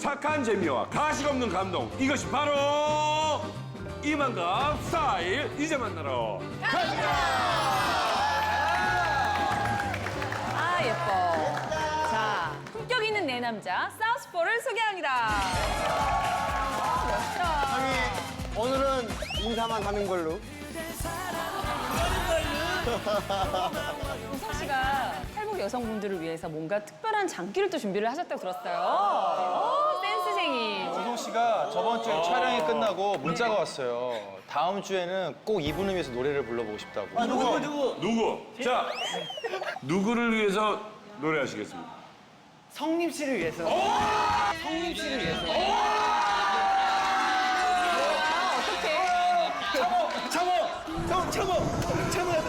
착한 재미와 가식 없는 감동. 이것이 바로 이만갑 스타일. 이제 만나러 가자. 아, 예뻐. 자, 품격 있는 내 남자 사우스포를 소개합니다. 멋져. 오늘은 인사만 하는 걸로. 우성 씨가 탈북 여성분들을 위해서 뭔가 특별한 장기를 또 준비를 하셨다고 들었어요. 센스쟁이. 우성 씨가 저번 주에 촬영이 끝나고 문자가 왔어요. 다음 주에는 꼭 이분을 위해서 노래를 불러보고 싶다고. 누구? 자, 누구를 위해서 노래하시겠습니까? 성림 씨를 위해서. 성림 씨를 위해서.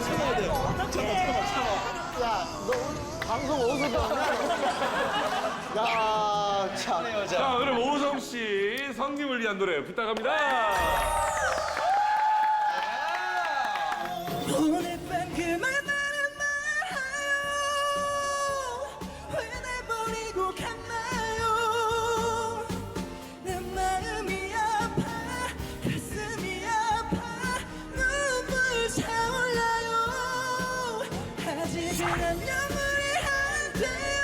참아야 돼. 야, 너 방송 어디서 나오냐? 야, 참. 자, 그럼 오성 씨 성님을 위한 노래 부탁합니다. 오늘 밤 그만하는 말하요 왜 날 버리고 갔나요 내 마음이 아파 가슴이 아파 눈물 차올라요 아직은 안녕을 안 돼요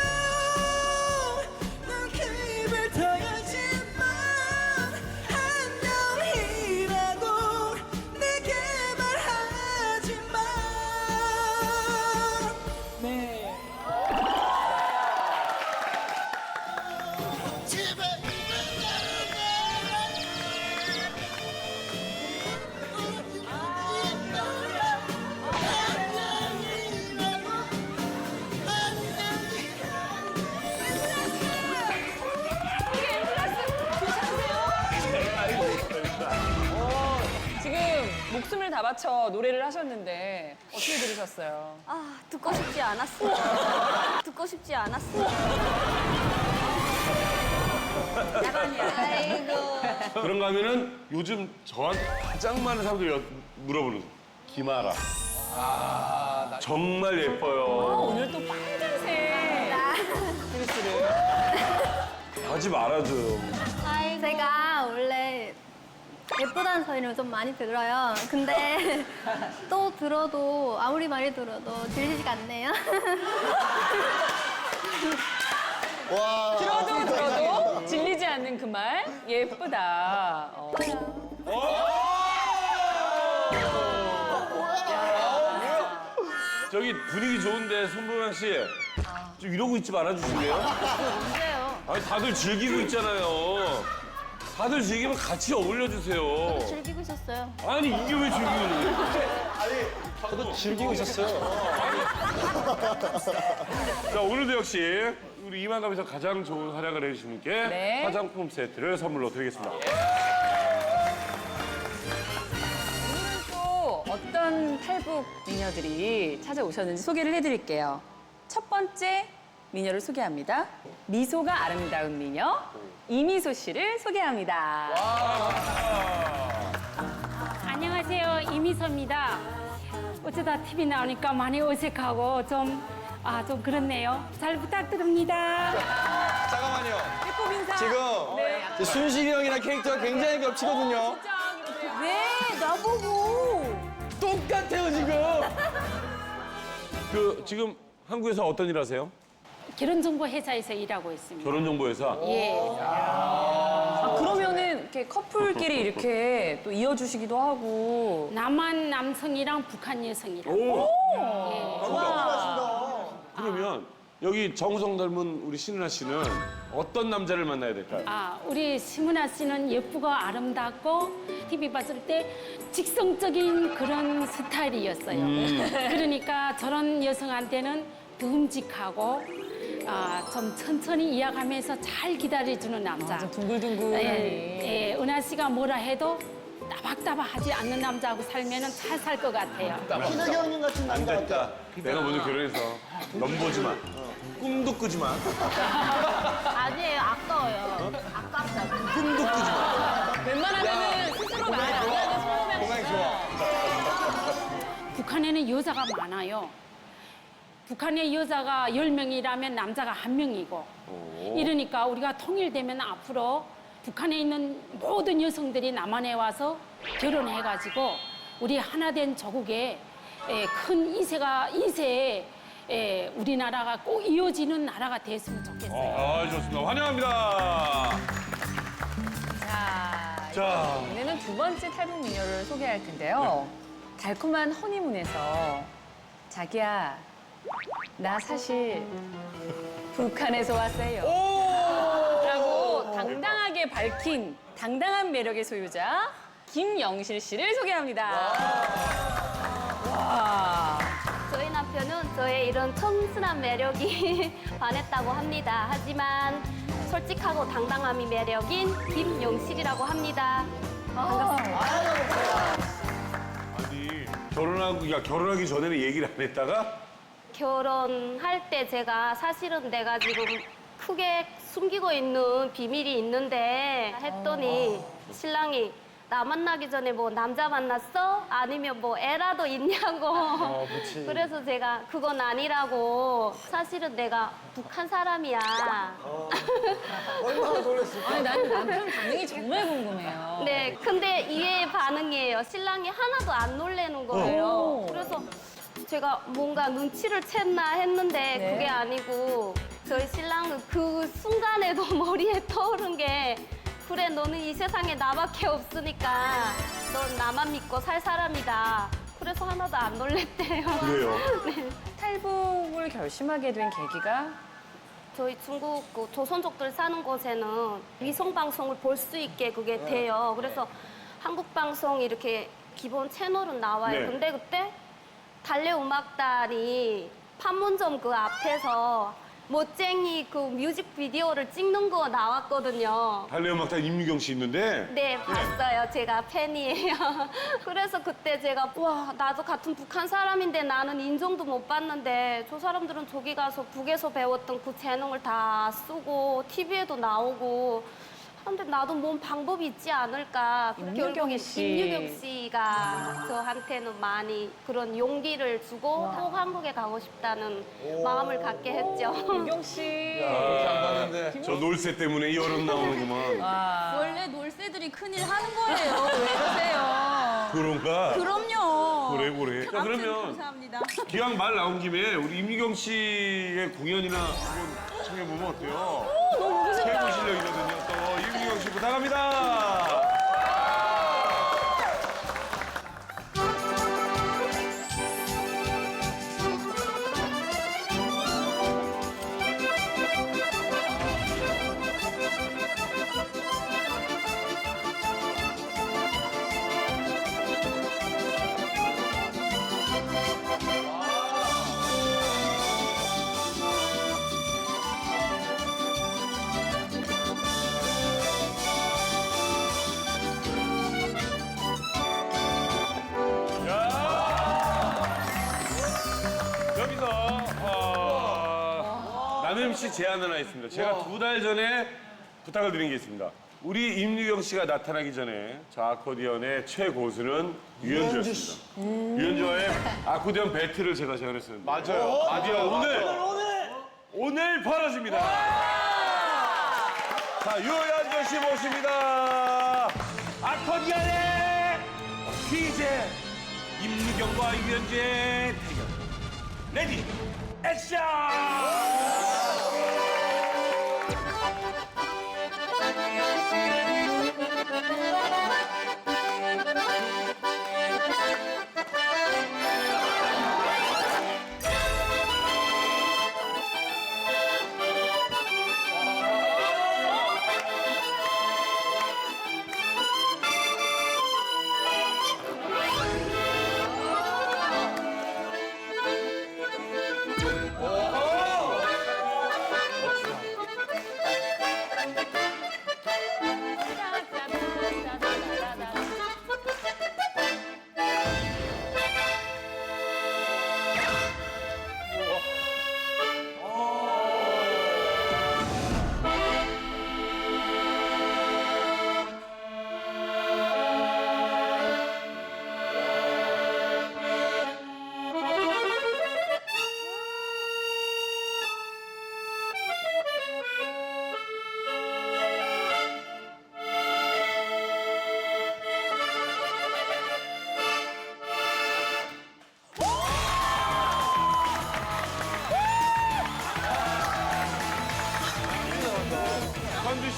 넌 그 입을 털지만 안녕이라고 내게 말하지 마 네. 제발 지금 목숨을 다 바쳐 노래를 하셨는데 어떻게 들으셨어요? 아, 듣고 싶지 않았어. 듣고 싶지 않았어. 아이고. 그런가 하면은 요즘 저한테 가장 많은 사람들이 물어보는 거. 김아라. 정말 예뻐요. 오늘 또 빨간색 드레스를. 하지 말아줘요. 제가 원래 예쁘다는 소리를 좀 많이 들어요. 근데 또 들어도 아무리 많이 들어도 들리지가 않네요. 와. 들어도 질리지 않는 그 말 예쁘다. 저기 분위기 좋은데 손보영 씨. 좀 이러고 있지 말아주실래요? 뭔데요? 아니 다들 즐기고 있잖아요. 다들 즐기면 같이 어울려주세요. 즐기고 있었어요. 아니 이게 왜 즐기는 거예요? 저도 즐기고 있었어요. 자 오늘도 역시 우리 이만갑에서 가장 좋은 활약을 해주신 분께 네. 화장품 세트를 선물로 드리겠습니다. 오늘은 또 어떤 탈북 미녀들이 찾아오셨는지 소개를 해드릴게요. 첫 번째 미녀를 소개합니다. 미소가 아름다운 미녀 이미소 씨를 소개합니다. 안녕하세요. 이미소입니다. 어쩌다 TV 나오니까 많이 어색하고 좀 그렇네요. 잘 부탁드립니다. 잠깐만요. 배꼽 인사. 지금 네. 순식이 형이랑 캐릭터가 굉장히 겹치거든요. 왜 나보고? 똑같아요, 지금. 그 지금 한국에서 어떤 일 하세요? 결혼정보 회사에서 일하고 있습니다. 결혼정보회사. 예. 그러면은 이렇게 커플끼리 이렇게 또 이어주시기도 하고. 남한 남성이랑 북한 여성이랑. 오. 예. 그러면 여기 정우성 닮은 우리 신은아 씨는 어떤 남자를 만나야 될까요? 우리 심은아 씨는 예쁘고 아름답고 TV 봤을 때 직성적인 그런 스타일이었어요. 그러니까 저런 여성한테는 듬직하고 좀 천천히 이야기하면서 잘 기다려주는 남자. 좀 둥글둥글하니. 예, 은하 씨가 뭐라 해도 따박따박하지 않는 남자하고 살면은 잘 살 것 같아요. 희덕이 형님 같은 안 남자. 됐다. 내가 먼저 결혼해서 넘보지 마. 꿈도 꾸지 마. 아니에요. 아까워요. 꿈도 꾸지 마. 웬만하면은 스스로 말 안 하는 손호명 건강이 씨가. 좋아. 북한에는 여자가 많아요. 북한의 여자가 10명이라면 남자가 1명이고 이러니까 우리가 통일되면 앞으로 북한에 있는 모든 여성들이 남한에 와서 결혼해가지고 우리 하나된 조국에 큰 이세에 우리나라가 꼭 이어지는 나라가 됐으면 좋겠어요. 아, 좋습니다. 환영합니다. 자, 이번에는 두 번째 탈북 미녀를 소개할 텐데요. 달콤한 허니문에서 자기야, 나 사실 북한에서 왔어요. 라고 당당하게 밝힌 당당한 매력의 소유자 김영실 씨를 소개합니다. 와. 저희 남편은 저의 이런 청순한 매력이 반했다고 합니다. 하지만 솔직하고 당당함이 매력인 김용실이라고 합니다. 반갑습니다. 아니, 결혼하기 전에는 얘기를 안 했다가 결혼할 때 제가 사실은 내가 지금 크게 숨기고 있는 비밀이 있는데 했더니 신랑이 나 만나기 전에 뭐 남자 만났어? 아니면 뭐 애라도 있냐고. 그래서 제가 그건 아니라고. 사실은 내가 북한 사람이야. 얼마나 놀랐을까? 아니, 나는 남편 반응이 정말 궁금해요. 네, 근데 이해의 반응이에요. 신랑이 하나도 안 놀래는 거예요. 오. 그래서 제가 뭔가 눈치를 챘나 했는데 네. 그게 아니고 저희 신랑은 그 순간에도 머리에 떠오른 게 그래, 너는 이 세상에 나밖에 없으니까 넌 나만 믿고 살 사람이다. 그래서 하나도 안 놀랬대요. 그래요. 네. 탈북을 결심하게 된 계기가 저희 중국 그 조선족들 사는 곳에는 위성 방송을 볼 수 있게 그게 돼요. 그래서 한국 방송 이렇게 기본 채널은 나와요. 네. 근데 그때 달래음악단이 판문점 그 앞에서 멋쟁이 그 뮤직비디오를 찍는 거 나왔거든요. 달래음악단 임유경 씨 있는데 네, 봤어요. 제가 팬이에요. 그래서 그때 제가 와, 나도 같은 북한 사람인데 나는 인정도 못 받는데 저 사람들은 저기 가서 북에서 배웠던 그 재능을 다 쓰고 TV에도 나오고 근데 나도 뭔 방법이 있지 않을까. 임유경 결국에 씨. 임유경 씨가 저한테는 많이 그런 용기를 주고 꼭 한국에 가고 싶다는 마음을 갖게 했죠. 김경 씨. 그렇게 안 봤는데. 저 놀새 때문에 이 여름 나오는구만. 원래 놀새들이 큰일 하는 거예요. 왜 이러세요? 그런가? 그럼요. 그래. 자, 그러면 감사합니다. 기왕 말 나온 김에 우리 임유경 씨의 공연이나 한번 청해보면 어때요? 너무 최고 무섭다. 실력이거든요. 또 임유경 씨 부탁합니다. 여기서 남임 씨 제안 하나 있습니다. 제가 2달 전에 부탁을 드린 게 있습니다. 우리 임유경 씨가 나타나기 전에 저 아코디언의 최고수는 유현주였습니다. 유현주와의 아코디언 배틀을 제가 제안했었는데 맞아요. 드디어 오늘 벌어집니다. 자, 유현주 씨 모십니다. 아코디언의 퀴즈 임유경과 유현주의 대결. 레디 액션!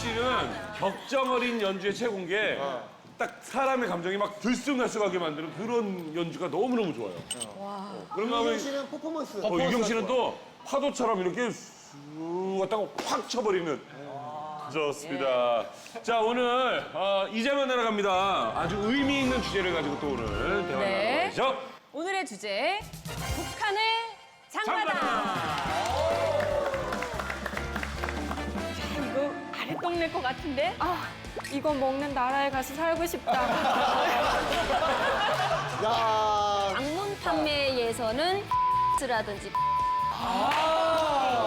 씨는 격정 어린 연주의 최고인 게 딱 사람의 감정이 막 들쑥날쑥하게 만드는 그런 연주가 너무너무 좋아요. 그런 다음에 유경 씨는 퍼포먼스. 유경 씨는 또 파도처럼 이렇게 쑥 갔다가 확 쳐버리는. 좋습니다. 자, 오늘 이제만 날아갑니다. 아주 의미 있는 주제를 가지고 또 오늘 대화 네. 나눠보시죠. 오늘의 주제 북한의 장마당. 이거 아래똥 낼 것 같은데? 아, 이거 먹는 나라에 가서 살고 싶다. 야. 방문 판매에서는 라든지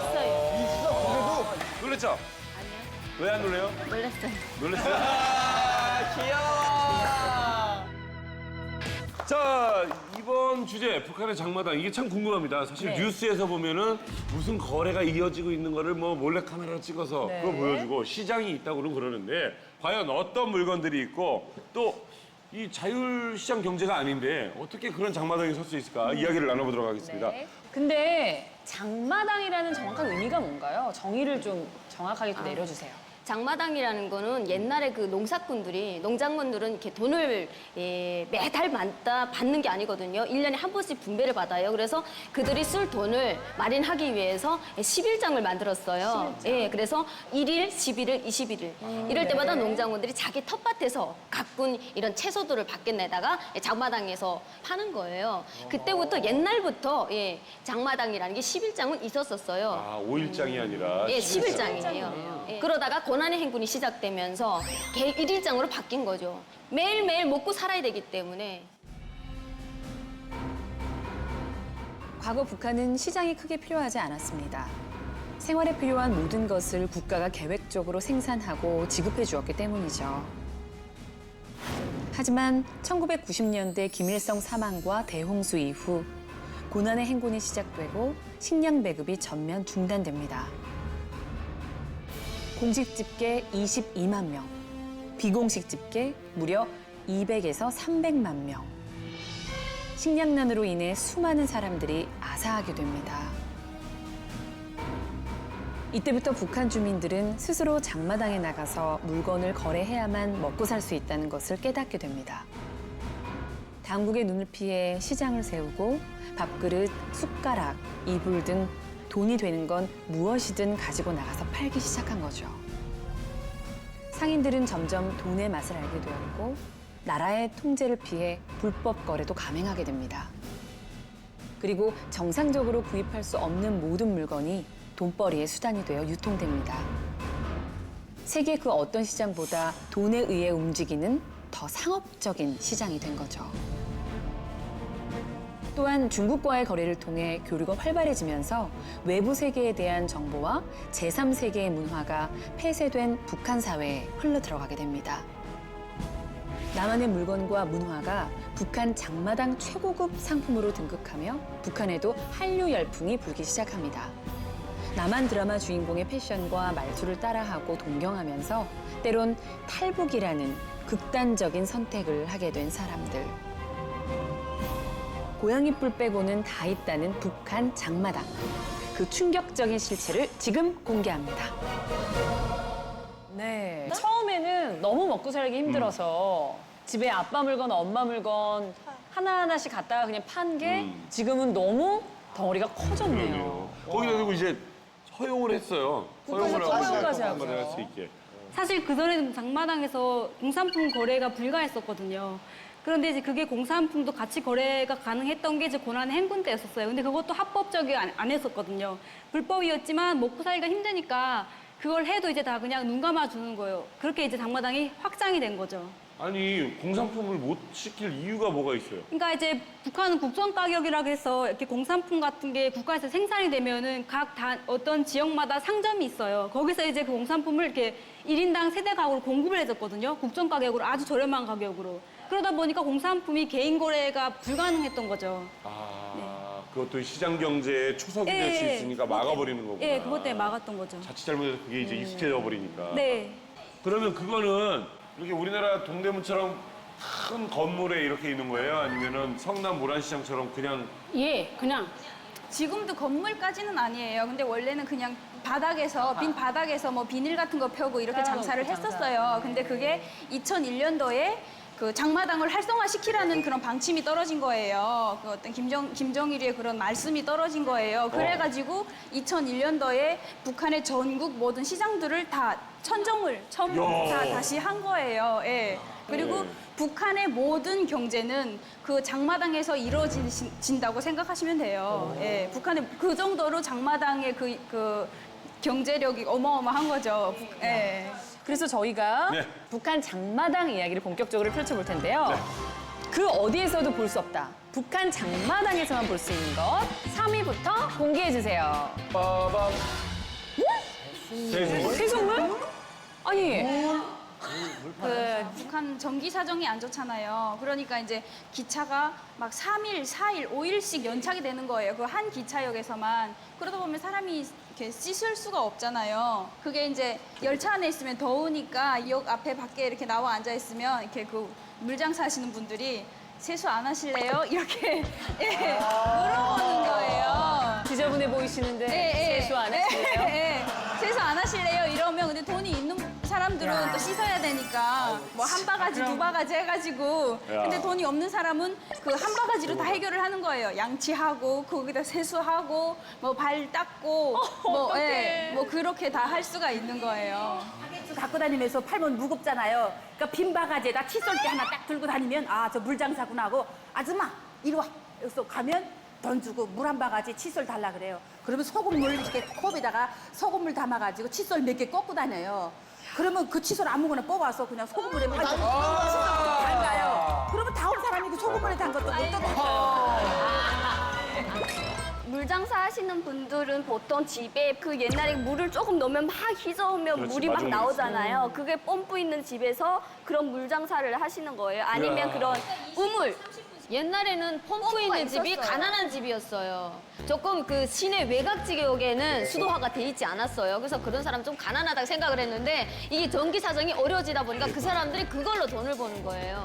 있어요. 놀랬죠? 아니요, 왜 안 놀래요? 놀랐어요. 놀랬어요? 귀여워. 자, 이번 주제 북한의 장마당 이게 참 궁금합니다. 사실 네. 뉴스에서 보면은 무슨 거래가 이어지고 있는 거를 뭐 몰래 카메라로 찍어서 네. 그거 보여주고 시장이 있다고는 그러는데 과연 어떤 물건들이 있고 또 이 자율시장 경제가 아닌데 어떻게 그런 장마당이 설 수 있을까 이야기를 나눠보도록 하겠습니다. 네. 근데 장마당이라는 정확한 의미가 뭔가요? 정의를 좀 정확하게 또 내려주세요. 장마당이라는 거는 옛날에 그 농작물들은 이렇게 돈을 매달 받는 게 아니거든요. 1년에 한 번씩 분배를 받아요. 그래서 그들이 쓸 돈을 마련하기 위해서 11장을 만들었어요. 예, 그래서 1일, 11일, 21일. 이럴 때마다 농작물들이 자기 텃밭에서 가꾼 이런 채소들을 밖에 내다가 장마당에서 파는 거예요. 그때부터 옛날부터 장마당이라는 게 11장은 있었었어요. 아, 5일장이 아니라 예, 11장. 11장이에요. 예. 그러다가 고난의 행군이 시작되면서 개 1일장으로 바뀐 거죠. 매일매일 먹고 살아야 되기 때문에. 과거 북한은 시장이 크게 필요하지 않았습니다. 생활에 필요한 모든 것을 국가가 계획적으로 생산하고 지급해 주었기 때문이죠. 하지만 1990년대 김일성 사망과 대홍수 이후 고난의 행군이 시작되고 식량 배급이 전면 중단됩니다. 공식 집계 22만 명, 비공식 집계 무려 200에서 300만 명. 식량난으로 인해 수많은 사람들이 아사하게 됩니다. 이때부터 북한 주민들은 스스로 장마당에 나가서 물건을 거래해야만 먹고 살 수 있다는 것을 깨닫게 됩니다. 당국의 눈을 피해 시장을 세우고 밥그릇, 숟가락, 이불 등 돈이 되는 건 무엇이든 가지고 나가서 팔기 시작한 거죠. 상인들은 점점 돈의 맛을 알게 되었고 나라의 통제를 피해 불법 거래도 감행하게 됩니다. 그리고 정상적으로 구입할 수 없는 모든 물건이 돈벌이의 수단이 되어 유통됩니다. 세계 그 어떤 시장보다 돈에 의해 움직이는 더 상업적인 시장이 된 거죠. 또한 중국과의 거래를 통해 교류가 활발해지면서 외부 세계에 대한 정보와 제3세계의 문화가 폐쇄된 북한 사회에 흘러들어가게 됩니다. 남한의 물건과 문화가 북한 장마당 최고급 상품으로 등극하며 북한에도 한류 열풍이 불기 시작합니다. 남한 드라마 주인공의 패션과 말투를 따라하고 동경하면서 때론 탈북이라는 극단적인 선택을 하게 된 사람들. 고양이 뿔 빼고는 다 있다는 북한 장마당. 그 충격적인 실체를 지금 공개합니다. 네. 처음에는 너무 먹고 살기 힘들어서 집에 아빠 물건, 엄마 물건 하나하나씩 갖다가 그냥 판 게 지금은 너무 덩어리가 커졌네요. 거기다 대고 이제 허용을 했어요. 허용을 하고 허용까지 한 번에 하고요. 할 수 있게. 사실 그전에는 장마당에서 공산품 거래가 불가했었거든요. 그런데 이제 그게 공산품도 같이 거래가 가능했던 게 이제 고난의 행군 때였었어요. 근데 그것도 합법적이 안 했었거든요. 불법이었지만 먹고 살기가 힘드니까 그걸 해도 이제 다 그냥 눈 감아주는 거예요. 그렇게 이제 장마당이 확장이 된 거죠. 아니, 공산품을 못 시킬 이유가 뭐가 있어요? 그러니까 이제 북한은 국정 가격이라고 해서 이렇게 공산품 같은 게 국가에서 생산이 되면은 어떤 지역마다 상점이 있어요. 거기서 이제 그 공산품을 이렇게 1인당 세대 가구로 공급을 해줬거든요. 국정 가격으로 아주 저렴한 가격으로. 그러다 보니까 공산품이 개인 거래가 불가능했던 거죠. 아, 그것도 시장 경제의 초석이 될 수 있으니까 막아버리는 거구나. 예, 그것 때문에 막았던 거죠. 자칫 잘못해서 그게 이제 익숙해져 버리니까. 네. 그러면 그거는 이렇게 우리나라 동대문처럼 큰 건물에 이렇게 있는 거예요? 아니면은 성남 모란시장처럼 그냥 예, 그냥 지금도 건물까지는 아니에요. 근데 원래는 그냥 바닥에서 빈 바닥에서 뭐 비닐 같은 거 펴고 이렇게 장사를 했었어요. 근데 그게 2001년도에 그 장마당을 활성화시키라는 그런 방침이 떨어진 거예요. 그 어떤 김정일의 그런 말씀이 떨어진 거예요. 그래가지고 2001년도에 북한의 전국 모든 시장들을 다 천정을 처음부터 다 다시 한 거예요. 예. 그리고 북한의 모든 경제는 그 장마당에서 이루어진다고 생각하시면 돼요. 예. 북한의 그 정도로 장마당의 그 경제력이 어마어마한 거죠. 예. 그래서 저희가 네. 북한 장마당 이야기를 본격적으로 펼쳐볼 텐데요. 그 어디에서도 볼 수 없다. 북한 장마당에서만 볼 수 있는 것 3위부터 공개해 주세요. 빠밤. 세송물? 아니, 그 북한 전기 사정이 안 좋잖아요. 그러니까 이제 기차가 막 3일, 4일, 5일씩 연착이 되는 거예요. 그 한 기차역에서만. 그러다 보면 사람이 이렇게 씻을 수가 없잖아요. 그게 이제 열차 안에 있으면 더우니까 역 앞에 밖에 이렇게 나와 앉아 있으면 이렇게 그 물장사 하시는 분들이 세수 안 하실래요? 이렇게 예, 물어보는 거예요. 지저분해 보이시는데 예, 세수 안 하시네요. 예. 세수 안 하실래요? 이러면 근데 돈이 있는 사람들은 또 씻어야 되니까 뭐 한 바가지, 두 바가지 해가지고 근데 돈이 없는 사람은 그 한 바가지로 다 해결을 하는 거예요. 양치하고 거기다 세수하고 뭐 발 닦고 뭐, 예, 뭐 그렇게 다 할 수가 있는 거예요. 갖고 다니면서 팔면 무겁잖아요. 그러니까 빈 바가지에다 칫솔대 하나 딱 들고 다니면 아, 저 물장사구나 하고 아줌마 이리 와. 여기서 가면 돈 주고 물 한 바가지 칫솔 달라 그래요. 그러면 소금물 이렇게 컵에다가 소금물 담아가지고 칫솔 몇 개 꺾고 다녀요. 그러면 그 칫솔 아무거나 뽑아서 그냥 소금물에 팔고 칫솔 담가요. 그러면 다음 사람이 그 소금물에 담 것도 못 떠나요. 물장사 하시는 분들은 보통 집에 그 옛날에 물을 조금 넣으면 막 휘저으면 그렇지, 물이 막 마중물이 나오잖아요. 그게 펌프 있는 집에서 그런 물장사를 하시는 거예요. 아니면 그런 우물. 옛날에는 펌프 있는 집이 있었어요. 가난한 집이었어요. 조금 그 시내 외곽 지역에는 수도화가 돼 있지 않았어요. 그래서 그런 사람 좀 가난하다고 생각을 했는데 이게 전기 사정이 어려워지다 보니까 그 사람들이 그걸로 돈을 버는 거예요.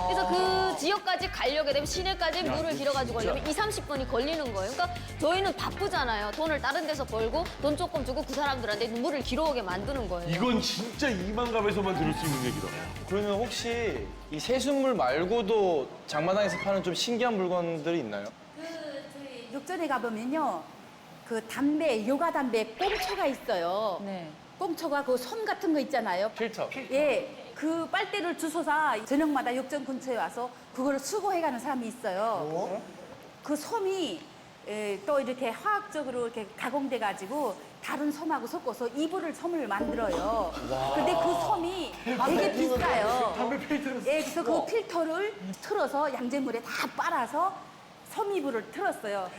그래서 그 지역까지 가려게 되면 시내까지 물을 길어가지고 가려면 20-30분이 걸리는 거예요. 그러니까 저희는 바쁘잖아요. 돈을 다른 데서 벌고 돈 조금 주고 그 사람들한테 물을 길어오게 만드는 거예요. 이건 진짜 이만갑에서만 들을 수 있는 얘기다. 그러면 혹시 이 세숫물 말고도 장마당에서 파는 좀 신기한 물건들이 있나요? 저희 육전에 가보면요. 그 담배, 요가 담배 꽁초가 있어요. 네. 꽁초가 그 솜 같은 거 있잖아요. 필터. 예, 그 빨대를 주워서 저녁마다 육전 근처에 와서 그거를 수거해가는 사람이 있어요. 그 솜이 또 이렇게 화학적으로 이렇게 가공돼가지고 다른 솜하고 섞어서 이불을 솜을 만들어요. 근데 그 솜이 되게 비싸요. 예, 그래서 그 필터를 틀어서 양잿물에 다 빨아서 솜 이불을 틀었어요.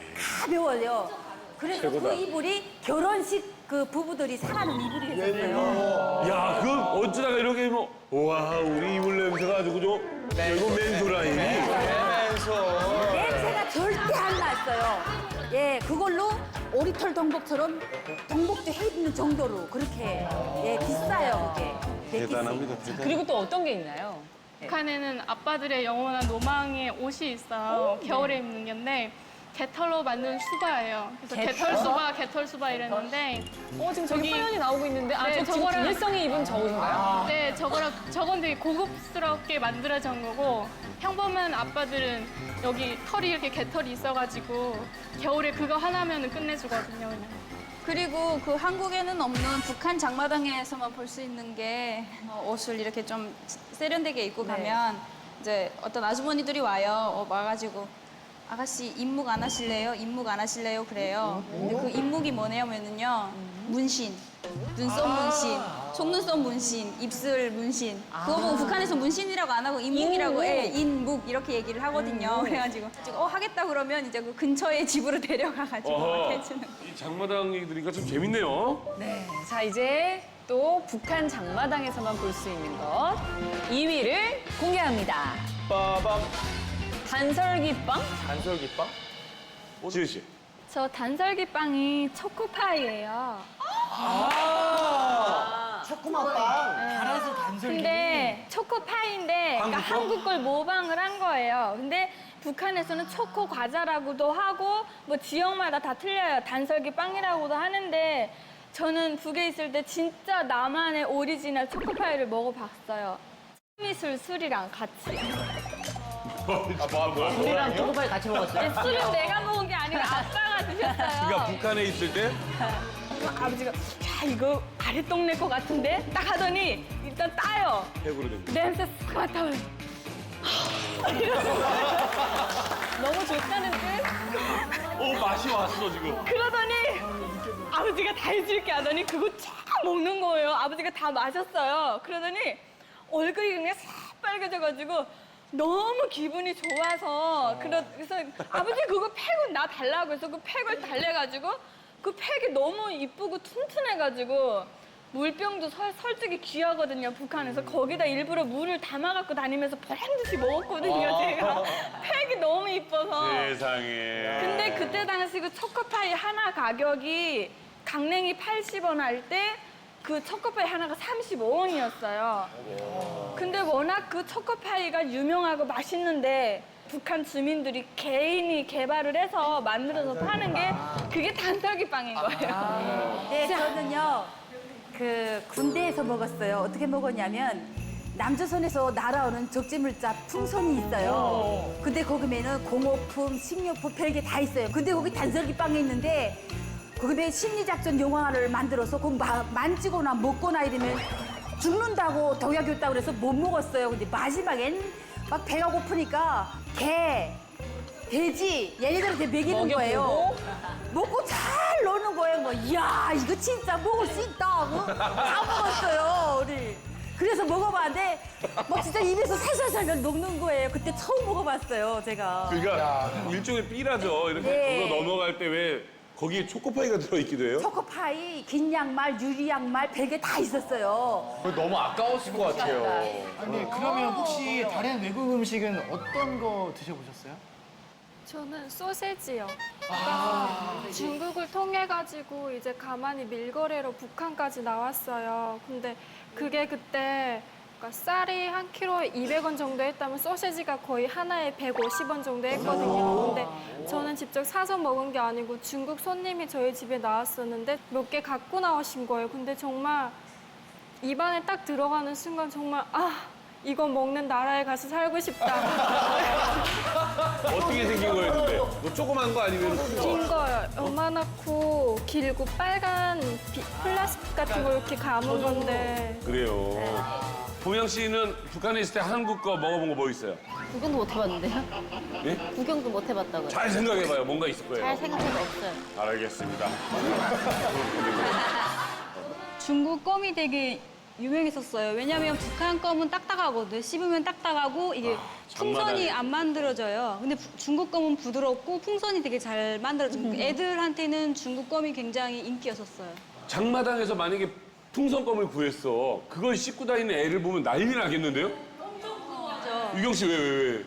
가벼워요. 그래서 그 이불이 결혼식 그 부부들이 사가는 이불이 됐어요. 야, 그 어쩌다가 이렇게 뭐, 와, 우리 이불 냄새가 아주 그죠? 이거 맨소라이. 맨소. 냄새가 절대 안 났어요. 예, 그걸로 오리털 동복처럼 동복도 해 입는 정도로 그렇게 예, 비싸요, 그게. 대단합니다, 대단. 그리고 또 어떤 게 있나요? 북한에는 아빠들의 영원한 로망의 옷이 있어요. 겨울에 입는 건데 개털로 만든 수바예요. 그래서 개털수바 이랬는데 지금 저기 사연이 나오고 있는데 네, 저 지금 저거랑- 진일성이 입은 저건가요? 네, 저건 되게 고급스럽게 만들어진 거고 평범한 아빠들은 여기 털이 이렇게 개털이 있어가지고 겨울에 그거 하나면 끝내주거든요. 그냥. 그리고 그 한국에는 없는 북한 장마당에서만 볼 수 있는 게 옷을 이렇게 좀 세련되게 입고 가면 이제 어떤 아주머니들이 와요. 와가지고 아가씨 입묵 안 하실래요? 입묵 안 하실래요? 그래요. 근데 그 입묵이 뭐냐면은요. 문신, 눈썹 문신, 속눈썹 문신, 입술 문신. 그거 보고 북한에서 문신이라고 안 하고 인묵이라고 해. 인묵 이렇게 얘기를 하거든요. 그래가지고 하겠다 그러면 이제 그 근처의 집으로 데려가가지고 어허, 해주는. 이 장마당 얘기 들으니까 좀 재밌네요. 네. 자, 이제 또 북한 장마당에서만 볼 수 있는 것 2위를 공개합니다. 빠밤. 단설기빵? 단설기빵? 지은 씨. 저 단설기빵이 초코파이예요. 초코맛빵. 갈아서 단설기. 근데 초코파이인데 그러니까 한국 걸 모방을 한 거예요. 근데 북한에서는 초코 과자라고도 하고 뭐 지역마다 다 틀려요. 단설기 빵이라고도 하는데 저는 북에 있을 때 진짜 나만의 오리지널 초코파이를 먹어봤어요. 미술 술이랑 같이. 우리랑 초코파이 같이 먹었어요? 술은 내가 먹은 게 아니라 아빠가 드셨어요. 그러니까 북한에 있을 때 아버지가 야 이거 아랫동네 거 같은데? 딱 하더니 일단 따요. 해구로 됩니다. 냄새 싹 맡아요. 너무 좋다는 뜻? 오, 맛이 왔어, 지금. 그러더니 아버지가 다 해줄게 하더니 그거 쫙 먹는 거예요. 아버지가 다 마셨어요. 그러더니 얼굴이 그냥 싹 빨개져가지고 너무 기분이 좋아서 그래서 아버지 그거 팩은 나 달라고 해서 그 팩을 달래가지고 그 팩이 너무 이쁘고 튼튼해가지고 물병도 솔직히 귀하거든요, 북한에서. 거기다 일부러 물을 담아갖고 다니면서 보란듯이 먹었거든요, 제가. 팩이 너무 이뻐서. 세상에. 근데 그때 당시 그 초코파이 하나 가격이 강냉이 80원 할 때 그 초코파이 하나가 35원이었어요. 근데 워낙 그 초코파이가 유명하고 맛있는데 북한 주민들이 개인이 개발을 해서 만들어서 파는 게 그게 단설기빵인 거예요. 네, 저는요, 그 군대에서 먹었어요. 어떻게 먹었냐면, 남조선에서 날아오는 적재물자 풍선이 있어요. 근데 거기에는 공호품, 식료품 별게 다 있어요. 근데 거기 단설기빵이 있는데, 거기에 심리작전 영화를 만들어서 그거 만지거나 먹거나 이러면 죽는다고 독약이었다고 그래서 못 먹었어요. 근데 마지막엔 막 배가 고프니까 개, 돼지 얘네들한테 먹이는 거예요. 먹고 잘 노는 거예요. 뭐, 이야 이거 진짜 먹을 수 있다 하고 다 먹었어요. 우리. 그래서 먹어봤는데 막 진짜 입에서 살살살 녹는 거예요. 그때 처음 먹어봤어요, 제가. 그러니까 일종의 삐라죠. 이렇게 네. 그거 넘어갈 때 왜 거기에 초코파이가 들어있기도 해요? 초코파이, 긴 양말, 유리 양말, 별게 다 있었어요. 너무 아까웠을 것 같아요. 아니, 그러면 혹시 다른 외국 음식은 어떤 거 드셔보셨어요? 저는 소세지요. 그러니까 중국을 통해 가지고 이제 가만히 밀거래로 북한까지 나왔어요. 근데 그게 그때 그러니까 쌀이 한 킬로에 200원 정도 했다면 소세지가 거의 하나에 150원 정도 했거든요. 근데 저는 직접 사서 먹은 게 아니고 중국 손님이 저희 집에 나왔었는데 몇 개 갖고 나오신 거예요. 근데 정말 입안에 딱 들어가는 순간 정말 이거 먹는 나라에 가서 살고 싶다. 어떻게 생긴 거였는데? 뭐 조그만 거 아니면 큰 거? 긴 거요. 요만하고 길고 빨간 플라스틱 같은 거 이렇게 감은 건데. 그래요. 보영 씨는 북한에 있을 때 한국 거 먹어본 거 뭐 있어요? 구경도 못 해봤는데요? 예? 구경도 못 해봤다고요. 잘 생각해봐요. 뭔가 있을 거예요. 잘 생각해도 없어요. 알겠습니다. 중국 껌이 되게 유명했었어요. 왜냐면 북한 껌은 딱딱하거든. 씹으면 딱딱하고 이게 장마당에. 풍선이 안 만들어져요. 근데 중국 껌은 부드럽고 풍선이 되게 잘 만들어져요. 애들한테는 중국 껌이 굉장히 인기였었어요. 장마당에서 만약에 풍선껌을 구했어. 그걸 씹고 다니는 애를 보면 난리 나겠는데요? 유경 씨 왜?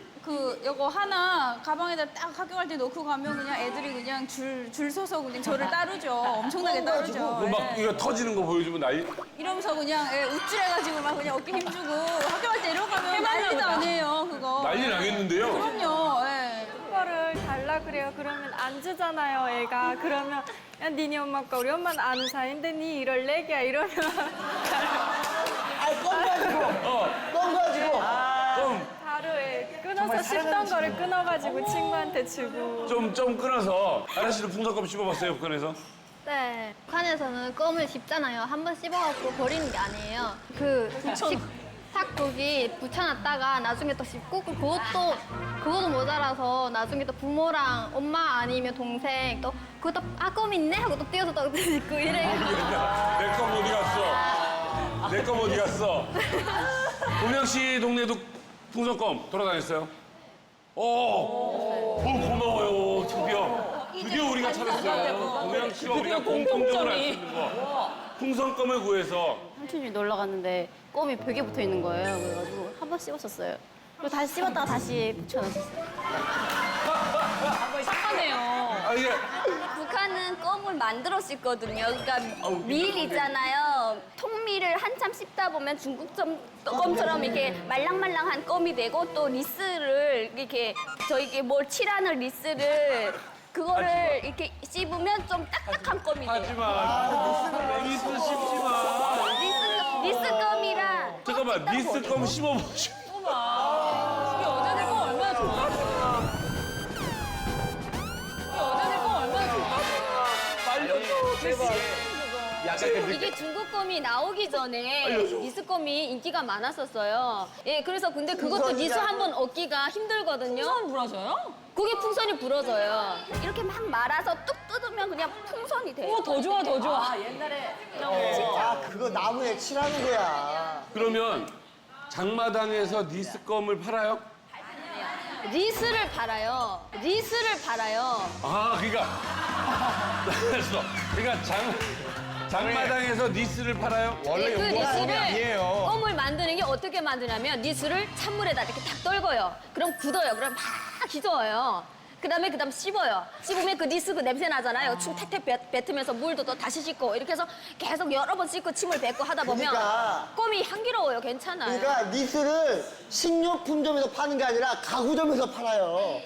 요거 하나 가방에다 딱 학교 갈 때 넣고 가면 그냥 애들이 그냥 줄 서서 그냥 저를 따르죠. 엄청나게 따르죠. 그거 막 이거 터지는 거 보여주면 난리. 이러면서 그냥 우쭐해가지고 막 그냥 어깨 힘주고 학교 갈 때 이러고 가면 난리도 아니에요, 그거. 난리 나겠는데요? 그럼요, 예. 거를 달라 그래요. 그러면 안 주잖아요, 애가. 그러면 야, 니네 엄마가 우리 엄마는 아는 사이인데 니 이럴 내기야 이러면 껌 가지고! 바로 애 끊어서 씹던 거를 끊어가지고 친구한테 주고. 좀 끊어서. 아라 씨도 풍선껌 씹어봤어요, 북한에서? 네. 북한에서는 껌을 씹잖아요. 한 번 씹어갖고 버리는 게 아니에요. 식탁국이 붙여놨다가 나중에 또 씹고 그것도 모자라서 나중에 또 부모랑 엄마 아니면 동생 또 그것도 껌 있네 하고 또 띄어서 또 씹고 이래요. 내 껌 어디 갔어? 내 껌 어디 갔어? 보명 씨 동네도 풍선껌 돌아다녔어요? 고마워요, 드디어 우리가 찾았어요. 보명 씨와 우리가 공통점을 알 수 있는 거. 풍선껌을 구해서 삼촌이 놀러 갔는데 껌이 벽에 붙어 있는 거예요. 그래가지고 한 번 씹었었어요. 그리고 다시 씹었다가 다시 붙여놨었어요. 아, 이게 북한은 껌을 만들어 씹거든요. 그러니까 밀 있잖아요. 통밀을 한참 씹다 보면 중국 껌처럼 이렇게 말랑말랑한 껌이 되고 또 리스를 이렇게 저희게 뭘 칠하는 리스를 그거를 이렇게 씹으면 좀 딱딱한 껌이 돼요. 하지마. 니스 씹지 마. 니스껌이랑 잠깐만, 니스 껌 씹어보시. 이게 여자들 거 얼마나 좋아? 이게 여자들 거 얼마나 좋아? 약간 그 이게 중국껌이 나오기 전에 니스껌이 인기가 많았었어요. 예, 그래서 근데 그것도 니스 한 번 얻기가 힘들거든요. 풍선 불어줘요? 그게 풍선이 부러져요. 이렇게 막 말아서 뚝 뜯으면 그냥 풍선이 돼요. 우와, 더 좋아, 더 좋아. 그거 나무에 칠하는 거야. 그러면 장마당에서 니스 껌을 팔아요? 리스를 팔아요. 리스를 팔아요. 아, 그러니까. 알았어. 그러니까 장마당에서 니스를 팔아요? 원래 그 용도가 껌이 니스를 아니에요. 껌을 만드는 게 어떻게 만드냐면 니스를 찬물에다 이렇게 탁 떨궈요. 그럼 굳어요. 그럼 막 기저어요. 그다음 씹어요. 씹으면 그 니스 그 냄새 나잖아요. 춤 탁탁 뱉으면서 물도 또 다시 씻고 이렇게 해서 계속 여러 번 씻고 침을 뱉고 하다 보면 그러니까. 껌이 향기로워요. 괜찮아요. 그러니까 니스를 식료품점에서 파는 게 아니라 가구점에서 팔아요.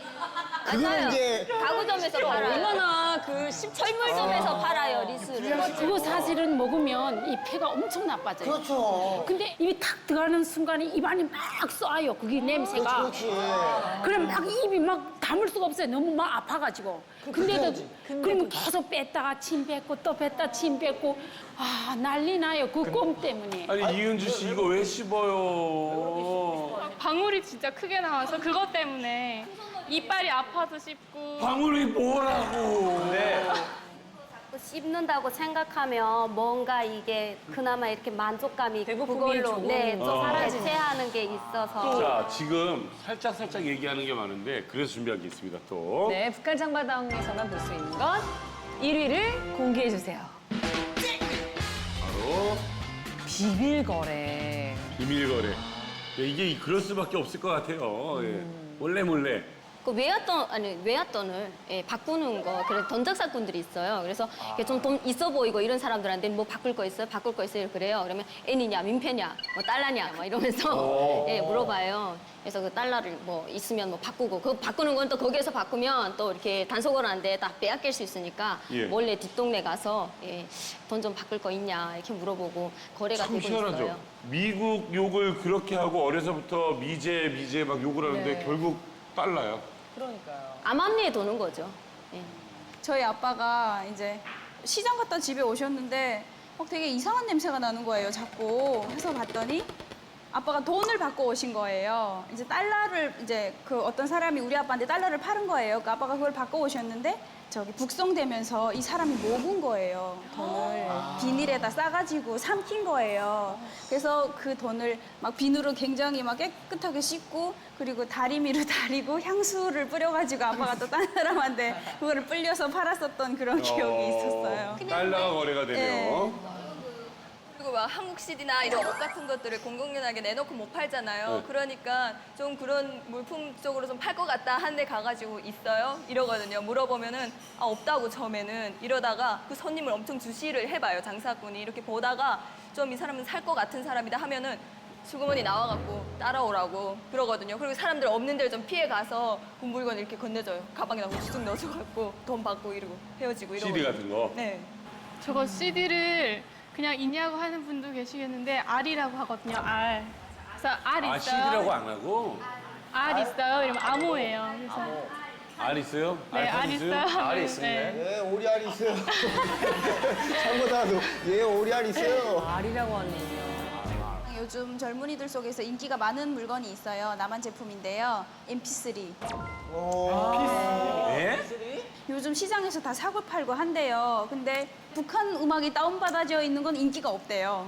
그거는 맞아요. 이제 가구점에서 팔아요. 얼마나 그 철물점에서 팔아요, 리스를. 그거 사실은 먹으면 이 폐가 엄청 나빠져요. 그렇죠. 근데 입이 탁 들어가는 순간에 입안이 막 쏴요. 그게 냄새가. 그렇지. 그럼 막 입이 막 담을 수가 없어요. 너무 막 아파가지고. 근데도 그러면 계속 뺐다가 침 뱉고 또 뺐다 침 뱉고 아 난리 나요. 그 껌 때문에. 아니, 이은주 씨 이거 왜 씹어요? 방울이 진짜 크게 나와서 그것 때문에 이빨이 아파서 씹고 방울이 뭐라고? 네. 씹는다고 생각하면 뭔가 이게 그나마 이렇게 만족감이 배고픔이 그걸로 조금 네, 좀 사라지네. 대체하는 게 있어서 자, 지금 살짝 얘기하는 게 많은데 그래서 준비한 게 있습니다, 또. 네, 북한 장마당에서만 볼 수 있는 건 1위를 공개해 주세요. 바로 비밀거래. 비밀거래. 이게 그럴 수밖에 없을 것 같아요. 예. 몰래. 그 외얏돈을 예, 바꾸는 거, 그래서 던작사꾼들이 있어요. 그래서 이게 좀 돈 있어 보이고 이런 사람들한테 뭐 바꿀 거 있어요? 바꿀 거 있어요? 그래요. 그러면 N이냐, 민폐냐, 뭐 달러냐, 뭐 이러면서 예, 물어봐요. 그래서 그 달러를 뭐 있으면 뭐 바꾸고, 그 바꾸는 건 또 거기에서 바꾸면 또 이렇게 단속원한테 딱 빼앗길 수 있으니까 예. 몰래 뒷동네 가서 예, 돈 좀 바꿀 거 있냐 이렇게 물어보고 거래가 참 되고 희한하죠. 있어요. 미국 욕을 그렇게 하고 어려서부터 미제 막 욕을 하는데 결국 달라요. 암암리에 도는 거죠. 예. 저희 아빠가 이제 시장 갔다 집에 오셨는데 막 되게 이상한 냄새가 나는 거예요, 자꾸. 해서 봤더니 아빠가 돈을 받고 오신 거예요. 이제 달러를 이제 그 어떤 사람이 우리 아빠한테 달러를 팔은 거예요. 그 아빠가 그걸 받고 오셨는데 저기 북송되면서 이 사람이 먹은 거예요, 돈을. 비닐에다 싸가지고 삼킨 거예요. 그래서 그 돈을 막 비누로 굉장히 막 깨끗하게 씻고 그리고 다리미로 다리고 향수를 뿌려가지고 아빠가 또 딴 사람한테 그거를 불려서 팔았었던 그런 기억이 있었어요. 달러가 거래가 되네요. 그리고 막 한국 CD나 이런 옷 같은 것들을 공공연하게 내놓고 못 팔잖아요. 네. 그러니까 좀 그런 물품 쪽으로 좀 팔 것 같다 한 데 가가지고 있어요? 이러거든요. 물어보면은 아, 없다고 처음에는 이러다가 그 손님을 엄청 주시를 해봐요. 장사꾼이 이렇게 보다가 좀 이 사람은 살 것 같은 사람이다 하면은 수구머니 나와갖고 따라오라고 그러거든요. 그리고 사람들 없는 데를 좀 피해 가서 그 물건 이렇게 건네줘요. 가방에다 쑥 넣어줘갖고 돈 받고 이러고 헤어지고 이러고. CD 같은 거. 네. 저거 CD를 그냥 있냐고 하는 분도 계시겠는데 알이라고 하거든요. 알. 그래서 알 있어요. CD라고 안 하고 알 있어요. 이러면 암호예요. 그래서 알 있어요? 네, 알 있어요. 알이 네. 있습니다. 예, 오리알 있어요. 잘못하도 예, 오리알 있어요. 알이라고 하는군요. 요즘 젊은이들 속에서 인기가 많은 물건이 있어요. 남한 제품인데요. MP3. 예? 요즘 시장에서 다 사고 팔고 한대요. 근데 북한 음악이 다운받아져 있는 건 인기가 없대요.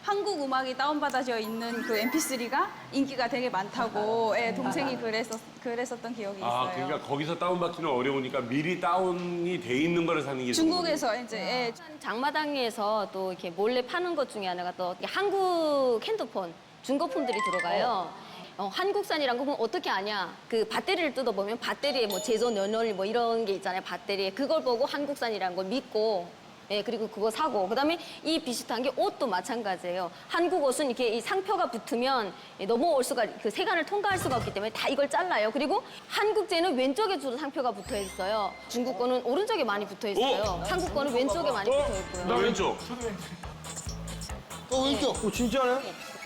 한국 음악이 다운받아져 있는 그 MP3가 인기가 되게 많다고 예, 동생이 그랬었던 기억이 있어요. 아, 그러니까 거기서 다운받기는 어려우니까 미리 다운이 돼 있는 거를 사는 게 중국에서 이제 예, 장마당에서 또 이렇게 몰래 파는 것 중에 하나가 또 한국 핸드폰 중고품들이 들어가요. 한국산이란 거 그럼 어떻게 아냐? 그 배터리를 뜯어보면 배터리에 뭐 제조 연월 뭐 이런 게 있잖아요. 배터리에 그걸 보고 한국산이라는 걸 믿고 예, 그리고 그거 사고 그다음에 이 비슷한 게 옷도 마찬가지예요. 한국 옷은 이렇게 이 상표가 붙으면 넘어올 수가 그 세간을 통과할 수가 없기 때문에 다 이걸 잘라요. 그리고 한국제는 왼쪽에 주로 상표가 붙어 있어요. 중국 거는 오른쪽에 많이 붙어 있어요. 한국 거는 왼쪽에 많이 붙어 있고요. 나 왼쪽. 왼쪽. 진짜네?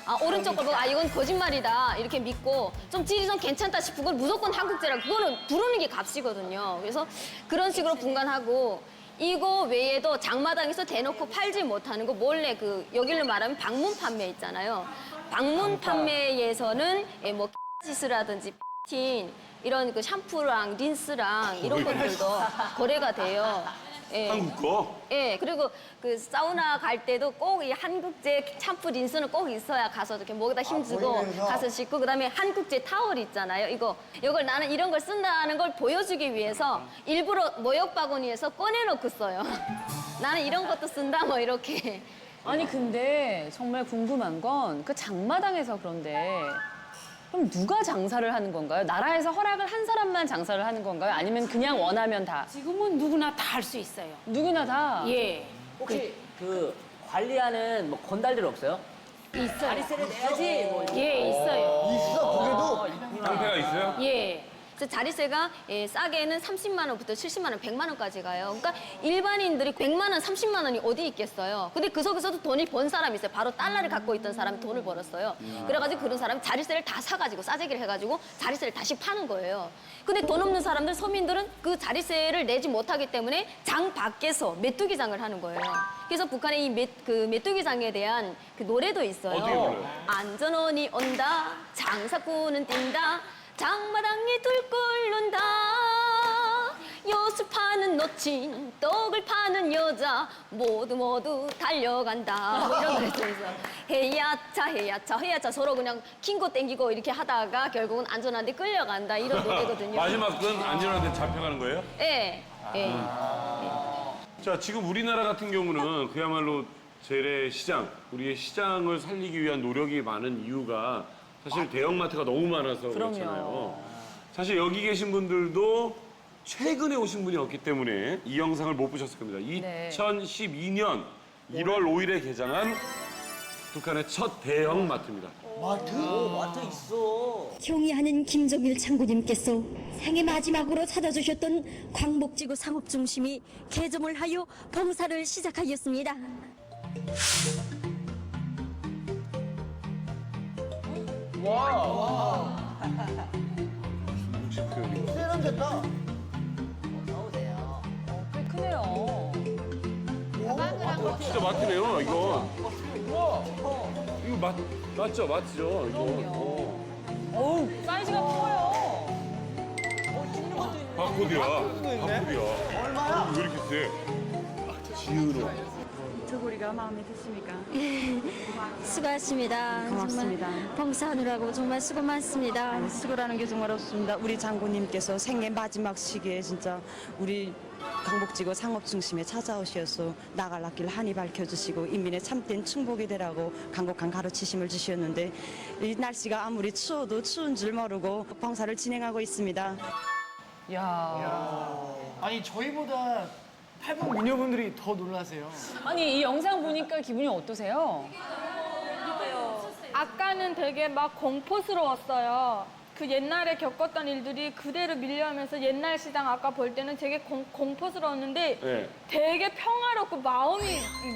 아, 오른쪽 걸 보고, 아, 이건 거짓말이다. 이렇게 믿고, 좀 질이 좀 괜찮다 싶은 건 무조건 한국제라, 그거는 부르는 게 값이거든요. 그래서 그런 식으로 분간하고, 이거 외에도 장마당에서 대놓고 팔지 못하는 거, 몰래 여기로 말하면 방문 판매 있잖아요. 방문 판매에서는, 뭐, 짓이라든지, 틴, 이런 샴푸랑 린스랑 이런 것들도 거래가 돼요. 예. 한국 거? 예, 그리고 사우나 갈 때도 꼭 이 한국제 샴푸 린스는 꼭 있어야 가서 이렇게 목에다 힘주고 보이면서? 가서 씻고 그다음에 한국제 타월 있잖아요. 이걸 나는 이런 걸 쓴다는 걸 보여주기 위해서 일부러 모욕 바구니에서 꺼내놓고 써요. 나는 이런 것도 쓴다 뭐 이렇게. 아니 근데 정말 궁금한 건 그 장마당에서 그런데 그럼 누가 장사를 하는 건가요? 나라에서 허락을 한 사람만 장사를 하는 건가요? 아니면 그냥 원하면 다? 지금은 누구나 다 할 수 있어요. 누구나 다? 예. 혹시 그 관리하는 뭐 건달들 없어요? 있어요. 자리세를 내야지. 뭐 이런 예, 있어요. 있어, 거기도? 깡패가 있어요? 예. 그래서 자리세가 싸게는 30만 원부터 70만 원, 100만 원까지 가요. 그러니까 일반인들이 100만 원, 30만 원이 어디 있겠어요. 근데 그 속에서도 돈을 번 사람이 있어요. 바로 달러를 갖고 있던 사람이 돈을 벌었어요. 그래가지고 그런 사람이 자리세를 다 사가지고 싸제기를 해가지고 자리세를 다시 파는 거예요. 근데 돈 없는 사람들, 서민들은 그 자리세를 내지 못하기 때문에 장 밖에서 메뚜기장을 하는 거예요. 그래서 북한의 이 메뚜기장에 대한 노래도 있어요. 어떻게 불러요? 안전원이 온다, 장사꾼은 뛴다, 장마당에 둘 끓는다, 요술 파는 놓친 떡을 파는 여자 모두 달려간다. 뭐 이런 노래 있어요. 헤야차 서로 그냥 킹고 땡기고 이렇게 하다가 결국은 안전한데 끌려간다 이런 노래거든요. 마지막은 안전한데 잡혀가는 거예요? 예. 예. 자, 지금 우리나라 같은 경우는 그야말로 재래시장, 우리의 시장을 살리기 위한 노력이 많은 이유가 사실 대형마트가 너무 많아서 그렇잖아요. 사실 여기 계신 분들도 최근에 오신 분이 없기 때문에 이 영상을 못 보셨을 겁니다. 네. 2012년 1월 5일에 개장한 북한의 첫 대형마트입니다. 마트 있어. 경의하는 김정일 장군님께서 생애 마지막으로 찾아주셨던 광복지구 상업중심이 개점을 하여 봉사를 시작하였습니다. 세련됐다. 꽤 크네요. 진짜 마트네요, 이거. 이거 맞죠? 어우, 사이즈가 커요. 바코드야. 얼마야? 왜 이렇게 세? 지은호. 저고리가 마음에 드십니까? 수고하십니다. 고맙습니다. 정말 봉사하느라고 정말 수고 많습니다. 수고라는 게 정말 없습니다. 우리 장군님께서 생애 마지막 시기에 진짜 우리 강복지구 상업중심에 찾아오셔서 나갈 길 한이 밝혀주시고 인민의 참된 충복이 되라고 간곡한 가르치심을 주셨는데 이 날씨가 아무리 추워도 추운 줄 모르고 봉사를 진행하고 있습니다. 야. 아니, 저희보다 탈북 미녀분들이 더 놀라세요. 아니 이 영상 보니까 기분이 어떠세요? 아까는 되게 막 공포스러웠어요. 그 옛날에 겪었던 일들이 그대로 밀려오면서 옛날 시장 아까 볼 때는 되게 공포스러웠는데 네. 되게 평화롭고 마음이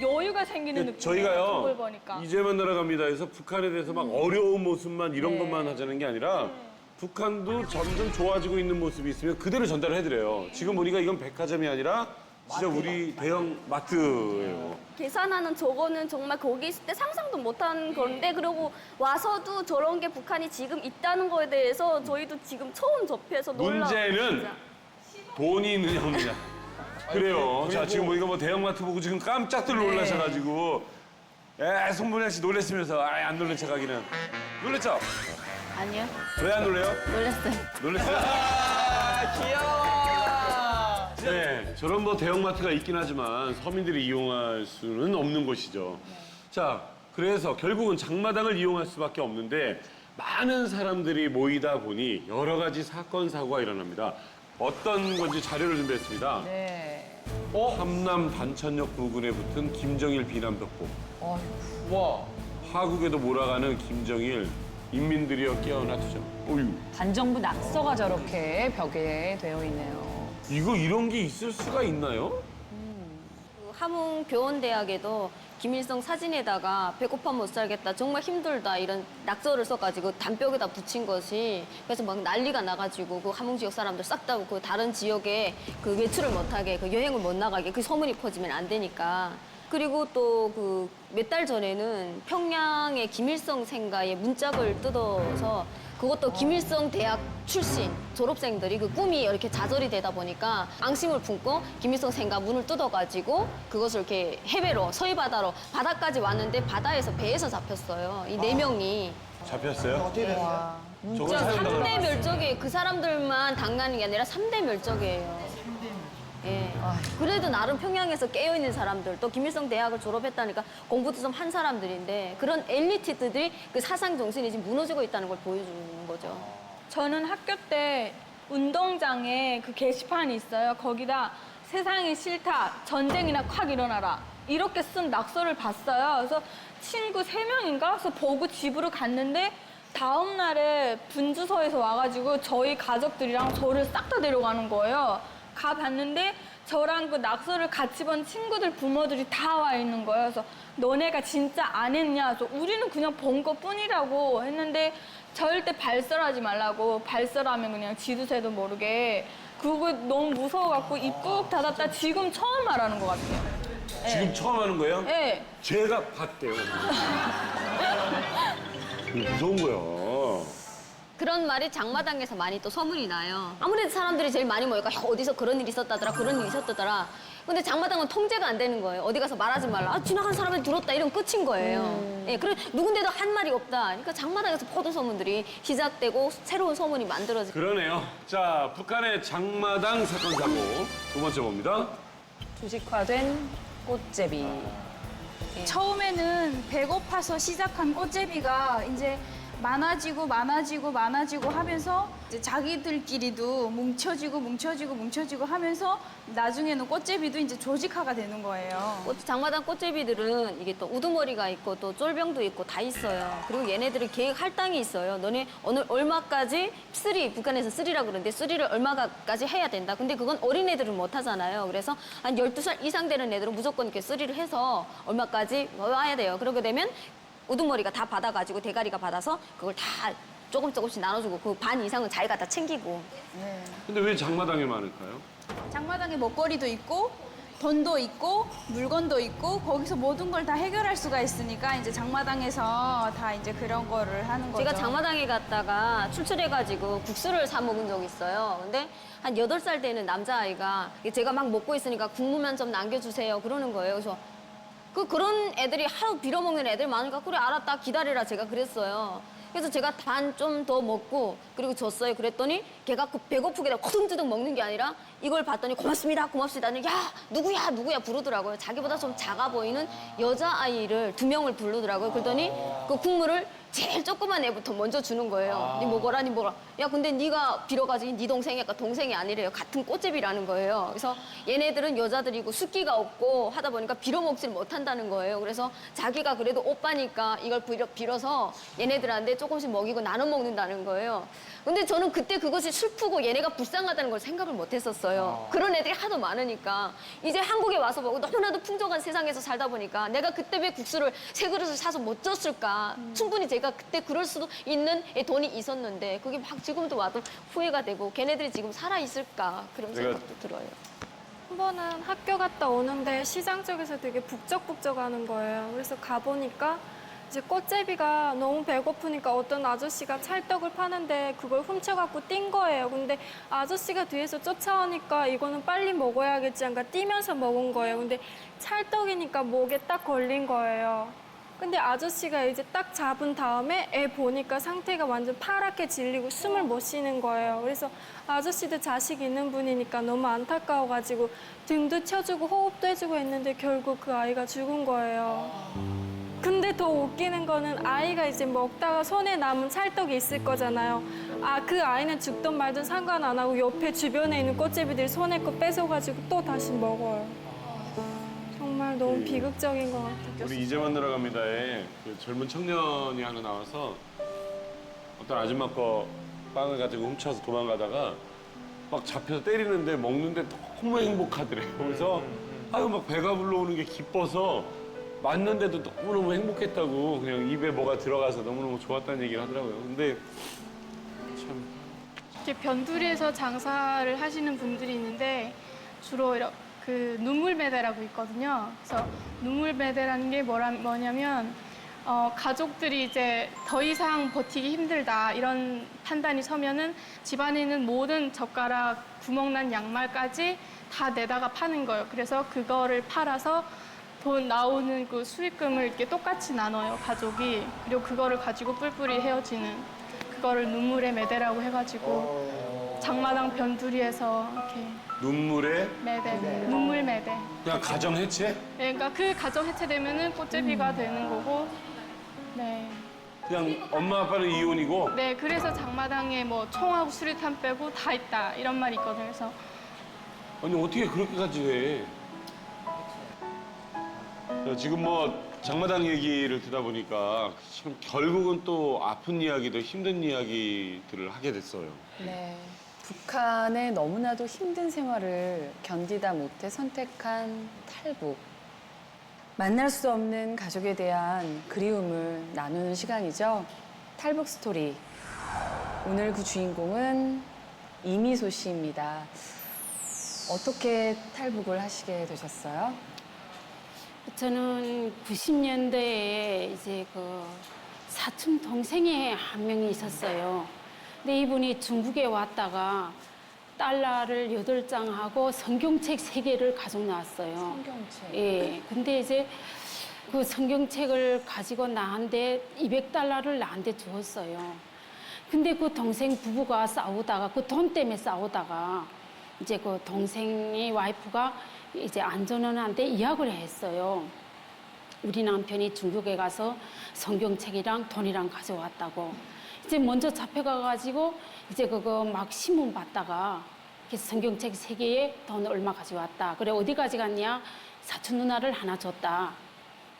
여유가 생기는 느낌이에요. 저희가요, 그걸 보니까. 이제 만나러 갑니다 해서 북한에 대해서 막 어려운 모습만 이런 것만 하자는 게 아니라 북한도 점점 좋아지고 있는 모습이 있으면 그대로 전달을 해드려요. 지금 우리가 이건 백화점이 아니라 진짜 우리 대형 마트예요. 계산하는 저거는 정말 거기 있을 때 상상도 못한 건데 그리고 와서도 저런 게 북한이 지금 있다는 거에 대해서 저희도 지금 처음 접해서 놀라고 문제는 돈이 있느냐 없느냐. 그래요. 자, 지금 우리가 뭐 대형마트 보고 지금 깜짝들 놀라셔가지고 송문현 씨 놀랬으면서 안 놀란 척하기는. 놀랬죠? 아니요. 왜 안 놀래요? 놀랐어요. 놀랬어요? 네, 저런 뭐 대형마트가 있긴 하지만 서민들이 이용할 수는 없는 곳이죠. 자, 그래서 결국은 장마당을 이용할 수밖에 없는데 많은 사람들이 모이다 보니 여러 가지 사건, 사고가 일어납니다. 어떤 건지 자료를 준비했습니다. 네. 함남 단천역 부근에 붙은 김정일 비난벽보. 와. 파국에도 몰아가는 김정일, 인민들이여 깨어나 투정. 어휴. 반정부 낙서가 저렇게 벽에 되어 있네요. 이런 게 있을 수가 있나요? 그 함흥 교원대학에도 김일성 사진에다가 배고파 못 살겠다, 정말 힘들다 이런 낙서를 써가지고 담벼락에다 붙인 것이 그래서 막 난리가 나가지고 그 함흥 지역 사람들 싹 다 그 다른 지역에 그 외출을 못하게 그 여행을 못 나가게 그 소문이 퍼지면 안 되니까. 그리고 또 그 몇 달 전에는 평양의 김일성 생가의 문짝을 뜯어서 그것도 김일성 대학 출신 졸업생들이 그 꿈이 이렇게 좌절이 되다 보니까 앙심을 품고 김일성 생가 문을 뜯어가지고 그것을 이렇게 해외로 서해 바다로 바다까지 왔는데 바다에서 배에서 잡혔어요. 이 4명이. 잡혔어요? 어떻게 됐어요? 저걸 진짜 사용당하나? 3대 멸종이에요. 그 사람들만 당하는 게 아니라 3대 멸종이에요. 예. 그래도 나름 평양에서 깨어있는 사람들, 또 김일성 대학을 졸업했다니까 공부도 좀 한 사람들인데 그런 엘리트들이 그 사상 정신이 지금 무너지고 있다는 걸 보여주는 거죠. 저는 학교 때 운동장에 그 게시판이 있어요. 거기다 세상이 싫다, 전쟁이나 콱 일어나라 이렇게 쓴 낙서를 봤어요. 그래서 친구 3명인가? 그래서 보고 집으로 갔는데 다음 날에 분주소에서 와가지고 저희 가족들이랑 저를 싹 다 데려가는 거예요. 가봤는데 저랑 그 낙서를 같이 본 친구들 부모들이 다 와 있는 거예요. 그래서 너네가 진짜 안 했냐? 그래서 우리는 그냥 본 것뿐이라고 했는데 절대 발설하지 말라고. 발설하면 그냥 지두새도 모르게. 그거 너무 무서워갖고 입 꾹 닫았다 지금 처음 말하는 것 같아요. 지금 처음 하는 거예요? 네. 제가 봤대요. 무서운 거야. 그런 말이 장마당에서 많이 또 소문이 나요. 아무래도 사람들이 제일 많이 모여가 어디서 그런 일이 있었다더라, 그런 일이 있었다더라. 근데 장마당은 통제가 안 되는 거예요. 어디 가서 말하지 말라. 아, 지나간 사람이 들었다 이러면 끝인 거예요. 예, 그래 누군데도 한 말이 없다. 그러니까 장마당에서 모든 소문들이 시작되고 새로운 소문이 만들어지고. 그러네요. 자, 북한의 장마당 사건 사고 두 번째 봅니다. 주식화된 꽃제비. 처음에는 배고파서 시작한 꽃제비가 이제 많아지고 하면서 이제 자기들끼리도 뭉쳐지고 하면서 나중에는 꽃제비도 이제 조직화가 되는 거예요. 장마당 꽃제비들은 이게 또 우두머리가 있고 또 쫄병도 있고 다 있어요. 그리고 얘네들이 계획 할당이 있어요. 너네 오늘 얼마까지 북한에서 쓰리라고 그러는데 쓰리를 얼마까지 해야 된다. 근데 그건 어린애들은 못 하잖아요. 그래서 한 12살 이상 되는 애들은 무조건 이렇게 쓰리를 해서 얼마까지 와야 돼요. 그러게 되면 우두머리가 다 받아가지고 대가리가 받아서 그걸 다 조금씩 나눠주고 그 반 이상은 자기가 다 챙기고. 근데 왜 장마당에 많을까요? 장마당에 먹거리도 있고 돈도 있고 물건도 있고 거기서 모든 걸 다 해결할 수가 있으니까 이제 장마당에서 다 이제 그런 거를 하는 거죠. 제가 장마당에 갔다가 출출해가지고 국수를 사 먹은 적이 있어요. 근데 한 8살 되는 남자아이가 제가 막 먹고 있으니까 국물만 좀 남겨주세요 그러는 거예요. 그래서 그런 애들이 하루 빌어먹는 애들 많으니까 그래 알았다 기다리라 제가 그랬어요. 그래서 제가 반 좀 더 먹고 그리고 줬어요. 그랬더니 걔가 그 배고프게 허둥지둥 먹는 게 아니라 이걸 봤더니 고맙습니다 하더니 야 누구야 부르더라고요. 자기보다 좀 작아 보이는 여자아이를 2명을 부르더라고요. 그랬더니 그 국물을 제일 조그만 애부터 먼저 주는 거예요. 니 먹어라. 야 근데 네가 빌어가지고 네 동생이니까 동생이 아니래요. 같은 꽃제비라는 거예요. 그래서 얘네들은 여자들이고 숫기가 없고 하다 보니까 빌어먹질 못한다는 거예요. 그래서 자기가 그래도 오빠니까 이걸 빌어서 얘네들한테 조금씩 먹이고 나눠 먹는다는 거예요. 근데 저는 그때 그것이 슬프고 얘네가 불쌍하다는 걸 생각을 못 했었어요. 그런 애들이 하도 많으니까. 이제 한국에 와서 보고 너무나도 풍족한 세상에서 살다 보니까 내가 그때 왜 국수를 3그릇을 사서 못 줬을까. 충분히 제가 그때 그럴 수도 있는 돈이 있었는데 그게 막 지금도 와도 후회가 되고 걔네들이 지금 살아있을까 그런 생각도 들어요. 한 번은 학교 갔다 오는데 시장 쪽에서 되게 북적북적하는 거예요. 그래서 가보니까 이제 꽃제비가 너무 배고프니까 어떤 아저씨가 찰떡을 파는데 그걸 훔쳐갖고 뛴 거예요. 근데 아저씨가 뒤에서 쫓아오니까 이거는 빨리 먹어야겠지 하니까 뛰면서 먹은 거예요. 근데 찰떡이니까 목에 딱 걸린 거예요. 근데 아저씨가 이제 딱 잡은 다음에 애 보니까 상태가 완전 파랗게 질리고 숨을 못 쉬는 거예요. 그래서 아저씨도 자식 있는 분이니까 너무 안타까워가지고 등도 쳐주고 호흡도 해주고 했는데 결국 그 아이가 죽은 거예요. 근데 더 웃기는 거는 아이가 이제 먹다가 손에 남은 찰떡이 있을 거잖아요. 그 아이는 죽든 말든 상관 안 하고 옆에 주변에 있는 꽃제비들이 손에 거 뺏어가지고 또 다시 먹어요. 정말 너무 비극적인 것 같아요. 우리 이제 만나러 갑니다에 그 젊은 청년이 하나 나와서 어떤 아줌마 거 빵을 가지고 훔쳐서 도망가다가 막 잡혀서 때리는데 먹는데 너무 행복하더래요. 그래서 아유 막 배가 불러오는 게 기뻐서 맞는데도 너무너무 행복했다고 그냥 입에 뭐가 들어가서 너무너무 좋았다는 얘기를 하더라고요. 근데 참 이렇게 변두리에서 장사를 하시는 분들이 있는데 주로 그 눈물 배대라고 있거든요. 그래서 눈물 배대라는 게 뭐냐면 가족들이 이제 더 이상 버티기 힘들다 이런 판단이 서면은 집안에 있는 모든 젓가락, 구멍난 양말까지 다 내다가 파는 거예요. 그래서 그거를 팔아서 돈 나오는 그 수익금을 이렇게 똑같이 나눠요, 가족이. 그리고 그거를 가지고 뿔뿔이 헤어지는 그거를 눈물의 매대라고 해가지고 장마당 변두리에서 이렇게 눈물의 매대, 눈물 매대. 그냥 가정 해체? 네, 그러니까 그 가정 해체되면은 꽃제비가 되는 거고. 네. 그냥 엄마 아빠는 이혼이고 네, 그래서 장마당에 뭐 총하고 수리탄 빼고 다 있다 이런 말이 있거든요. 그래서 아니 어떻게 그렇게까지 해? 지금 뭐 장마당 얘기를 듣다 보니까 참 결국은 또 아픈 이야기도 힘든 이야기들을 하게 됐어요. 네. 북한의 너무나도 힘든 생활을 견디다 못해 선택한 탈북. 만날 수 없는 가족에 대한 그리움을 나누는 시간이죠. 탈북 스토리. 오늘 그 주인공은 이미소 씨입니다. 어떻게 탈북을 하시게 되셨어요? 저는 90년대에 이제 그 사촌 동생이 한 명이 있었어요. 근데 이분이 중국에 왔다가 달러를 8장하고 성경책 3개를 가지고 나왔어요. 성경책? 예. 근데 이제 그 성경책을 가지고 나한테 200달러를 나한테 주었어요. 근데 그 동생 부부가 싸우다가 그 돈 때문에 싸우다가 이제 그 동생의 와이프가 이제 안전원한테 이야기를 했어요. 우리 남편이 중국에 가서 성경책이랑 돈이랑 가져왔다고. 이제 먼저 잡혀가가지고 이제 그거 막 신문 받다가 성경책 3개에 돈 얼마 가져왔다. 그래 어디까지 갔냐? 사촌 누나를 하나 줬다.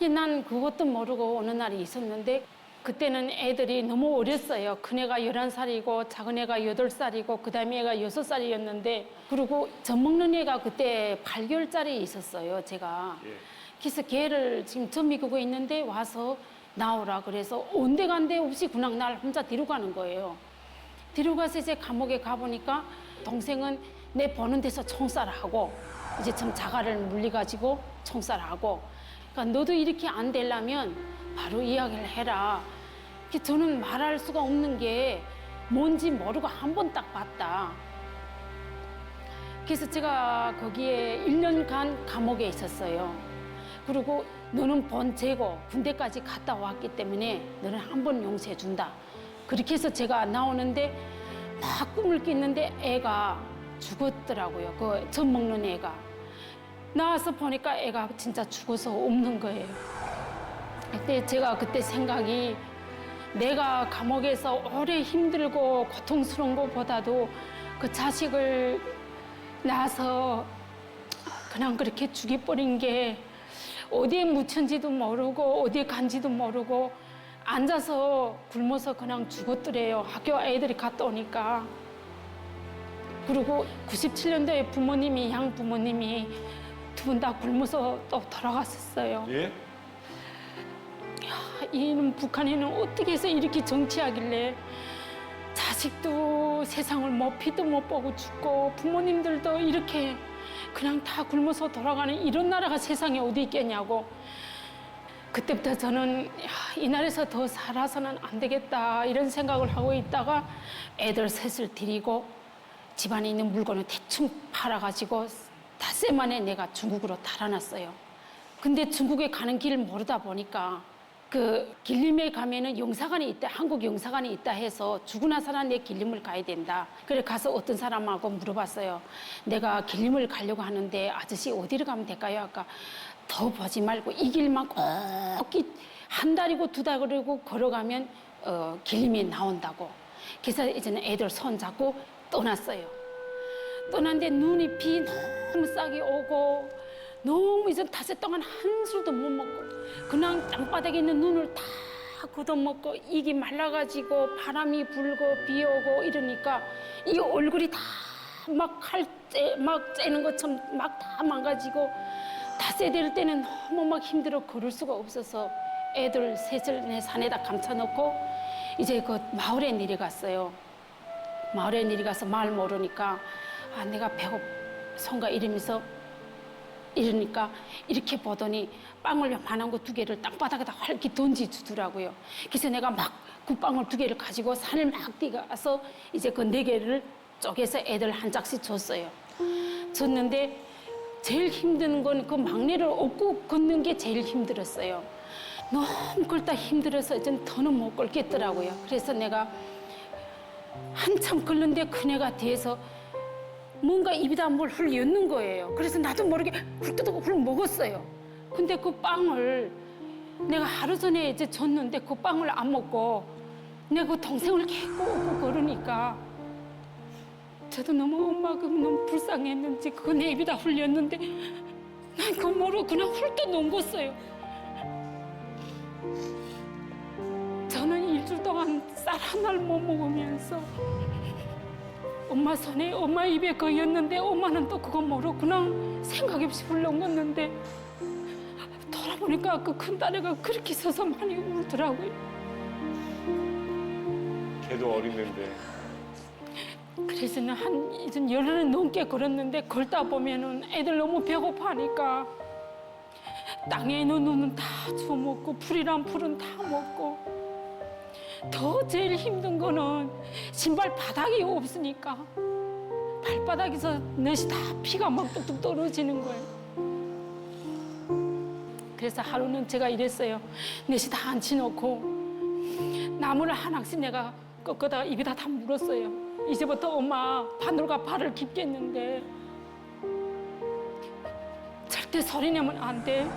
난 그것도 모르고 어느 날이 있었는데 그때는 애들이 너무 어렸어요. 큰애가 11살이고 작은애가 8살이고 그다음에 애가 6살이었는데 그리고 젖 먹는 애가 그때 8개월짜리 있었어요. 제가. 그래서 걔를 지금 젖 먹이고 있는데 와서 나오라 그래서 온데간데 없이 그냥 날 혼자 뒤로 가는 거예요. 뒤로 가서 이제 감옥에 가보니까 동생은 내 보는 데서 총살하고 이제 좀 자갈을 물려가지고 총살하고 그러니까 너도 이렇게 안 되려면 바로 이야기를 해라. 저는 말할 수가 없는 게 뭔지 모르고 한 번 딱 봤다. 그래서 제가 거기에 1년간 감옥에 있었어요. 그리고 너는 번제고 군대까지 갔다 왔기 때문에 너는 한 번 용서해 준다. 그렇게 해서 제가 나오는데 막 꿈을 깼는데 애가 죽었더라고요. 그 젖 먹는 애가. 나와서 보니까 애가 진짜 죽어서 없는 거예요. 그때 제가 그때 생각이 내가 감옥에서 오래 힘들고 고통스러운 것보다도 그 자식을 낳아서 그냥 그렇게 죽여버린 게 어디에 묻혔는지도 모르고 어디에 간지도 모르고 앉아서 굶어서 그냥 죽었더래요. 학교 애들이 갔다 오니까. 그리고 97년도에 부모님이 양 부모님이 두 분 다 굶어서 또 돌아갔었어요. 예? 이놈 북한에는 어떻게 해서 이렇게 정치하길래 자식도 세상을 뭐 피도 못 보고 죽고 부모님들도 이렇게 그냥 다 굶어서 돌아가는 이런 나라가 세상에 어디 있겠냐고. 그때부터 저는 이 나라에서 더 살아서는 안 되겠다 이런 생각을 하고 있다가 애들 셋을 데리고 집안에 있는 물건을 대충 팔아가지고 닷새 만에 내가 중국으로 달아났어요. 근데 중국에 가는 길을 모르다 보니까 그 길림에 가면은 영사관이 있다, 한국 영사관이 있다 해서 죽으나 살아 내 길림을 가야 된다. 그래 가서 어떤 사람하고 물어봤어요. 내가 길림을 가려고 하는데 아저씨 어디로 가면 될까요? 아까 더 보지 말고 이 길만 꼭 한 달이고 2달 그러고 걸어가면 길림이 나온다고. 그래서 이제는 애들 손 잡고 떠났어요. 떠났는데 눈이 비 너무 싸게 오고 너무 이제 닷새 동안 한술도 못 먹고 그냥 땅바닥에 있는 눈을 다 걷어먹고 이게 말라가지고 바람이 불고 비 오고 이러니까 이 얼굴이 다 막 막 째는 것처럼 막 다 망가지고 닷새 될 때는 너무 막 힘들어 걸을 수가 없어서 애들 셋을 내 산에다 감춰놓고 이제 그 마을에 내려갔어요. 마을에 내려가서 말 모르니까 아 내가 배고픈가 이러면서 이러니까 이렇게 보더니 빵을 요만한 거 2개를 땅바닥에다 활기 던지주더라고요. 그래서 내가 막 그 빵을 2개를 가지고 산을 막 뛰어가서 이제 그 4개를 쪼개서 애들 한 짝씩 줬어요. 줬는데 제일 힘든 건 그 막내를 업고 걷는 게 제일 힘들었어요. 너무 걷다 힘들어서 이제 더는 못 걷겠더라고요. 그래서 내가 한참 걷는데 그네가 뒤에서 뭔가 입에다 뭘 훌 엿는 거예요. 그래서 나도 모르게 훌떡 훌 먹었어요. 근데 그 빵을 내가 하루 전에 이제 줬는데 그 빵을 안 먹고 내가 그 동생을 계속 그러니까 저도 너무 엄마가 너무 불쌍했는지 그거 내 입에다 훌렸는데 난 그거 모르고 그냥 훌떡 넘겼어요. 저는 일주일 동안 쌀 하나를 못 먹으면서 엄마 손에 엄마 입에 거였는데 엄마는 또 그거 모르고 그냥 생각 없이 훌렁었는데 돌아보니까 그 큰딸애가 그렇게 서서 많이 울더라고요. 걔도 어린애인데. 그래서 한 이제 열흘은 넘게 걸었는데 걸다 보면은 애들 너무 배고파하니까 땅에 있는 눈은 다 주워먹고 풀이란 풀은 다 먹고 더 제일 힘든 거는 신발 바닥이 없으니까 발바닥에서 넷이 다 피가 막 뚝뚝 떨어지는 거예요. 그래서 하루는 제가 이랬어요. 넷이 다 앉혀놓고 나무를 하나씩 내가 꺾어다가 입에다 다 물었어요. 이제부터 엄마 바늘과 발을 깁겠는데 절대 소리 내면 안 돼.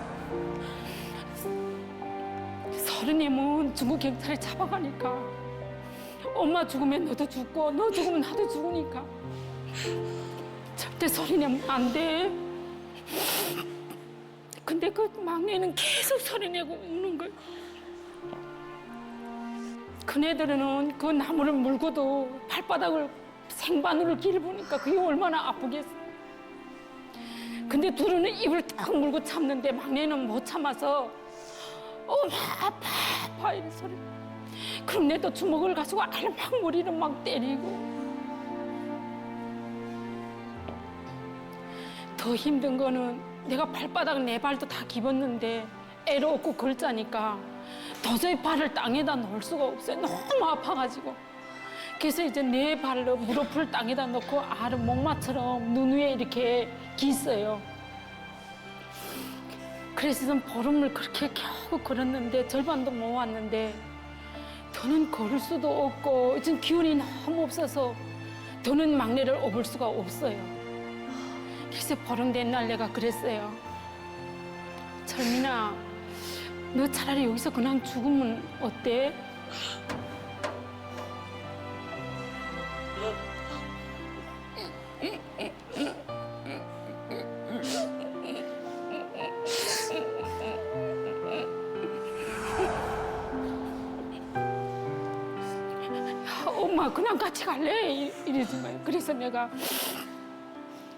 소리 내면 중국 경찰이 잡아가니까 엄마 죽으면 너도 죽고 너 죽으면 나도 죽으니까 절대 소리 내면 안 돼. 근데 그 막내는 계속 소리 내고 우는 거예요. 큰애들은 그 나무를 물고도 발바닥을 생바늘을 길어보니까 그게 얼마나 아프겠어. 근데 둘은 입을 딱 물고 참는데 막내는 못 참아서 엄마 아파 이런 소리. 그럼 내 또 주먹을 가지고 알막 머리를 막 때리고. 더 힘든 거는 내가 발바닥 내 발도 다 집었는데 애를 업고 걸자니까 도저히 발을 땅에다 놓을 수가 없어요. 너무 아파가지고. 그래서 이제 내 발로 무릎을 땅에다 놓고 알을 목마처럼 눈 위에 이렇게 gis어요. 그래서 좀 보름을 그렇게 겨우 걸었는데 절반도 못 왔는데 더는 걸을 수도 없고 이제 기운이 너무 없어서 더는 막내를 업을 수가 없어요. 그래서 보름 된 날 내가 그랬어요. 철민아, 너 차라리 여기서 그냥 죽으면 어때? 엄마 그냥 같이 갈래? 이러지 마요. 그래서 내가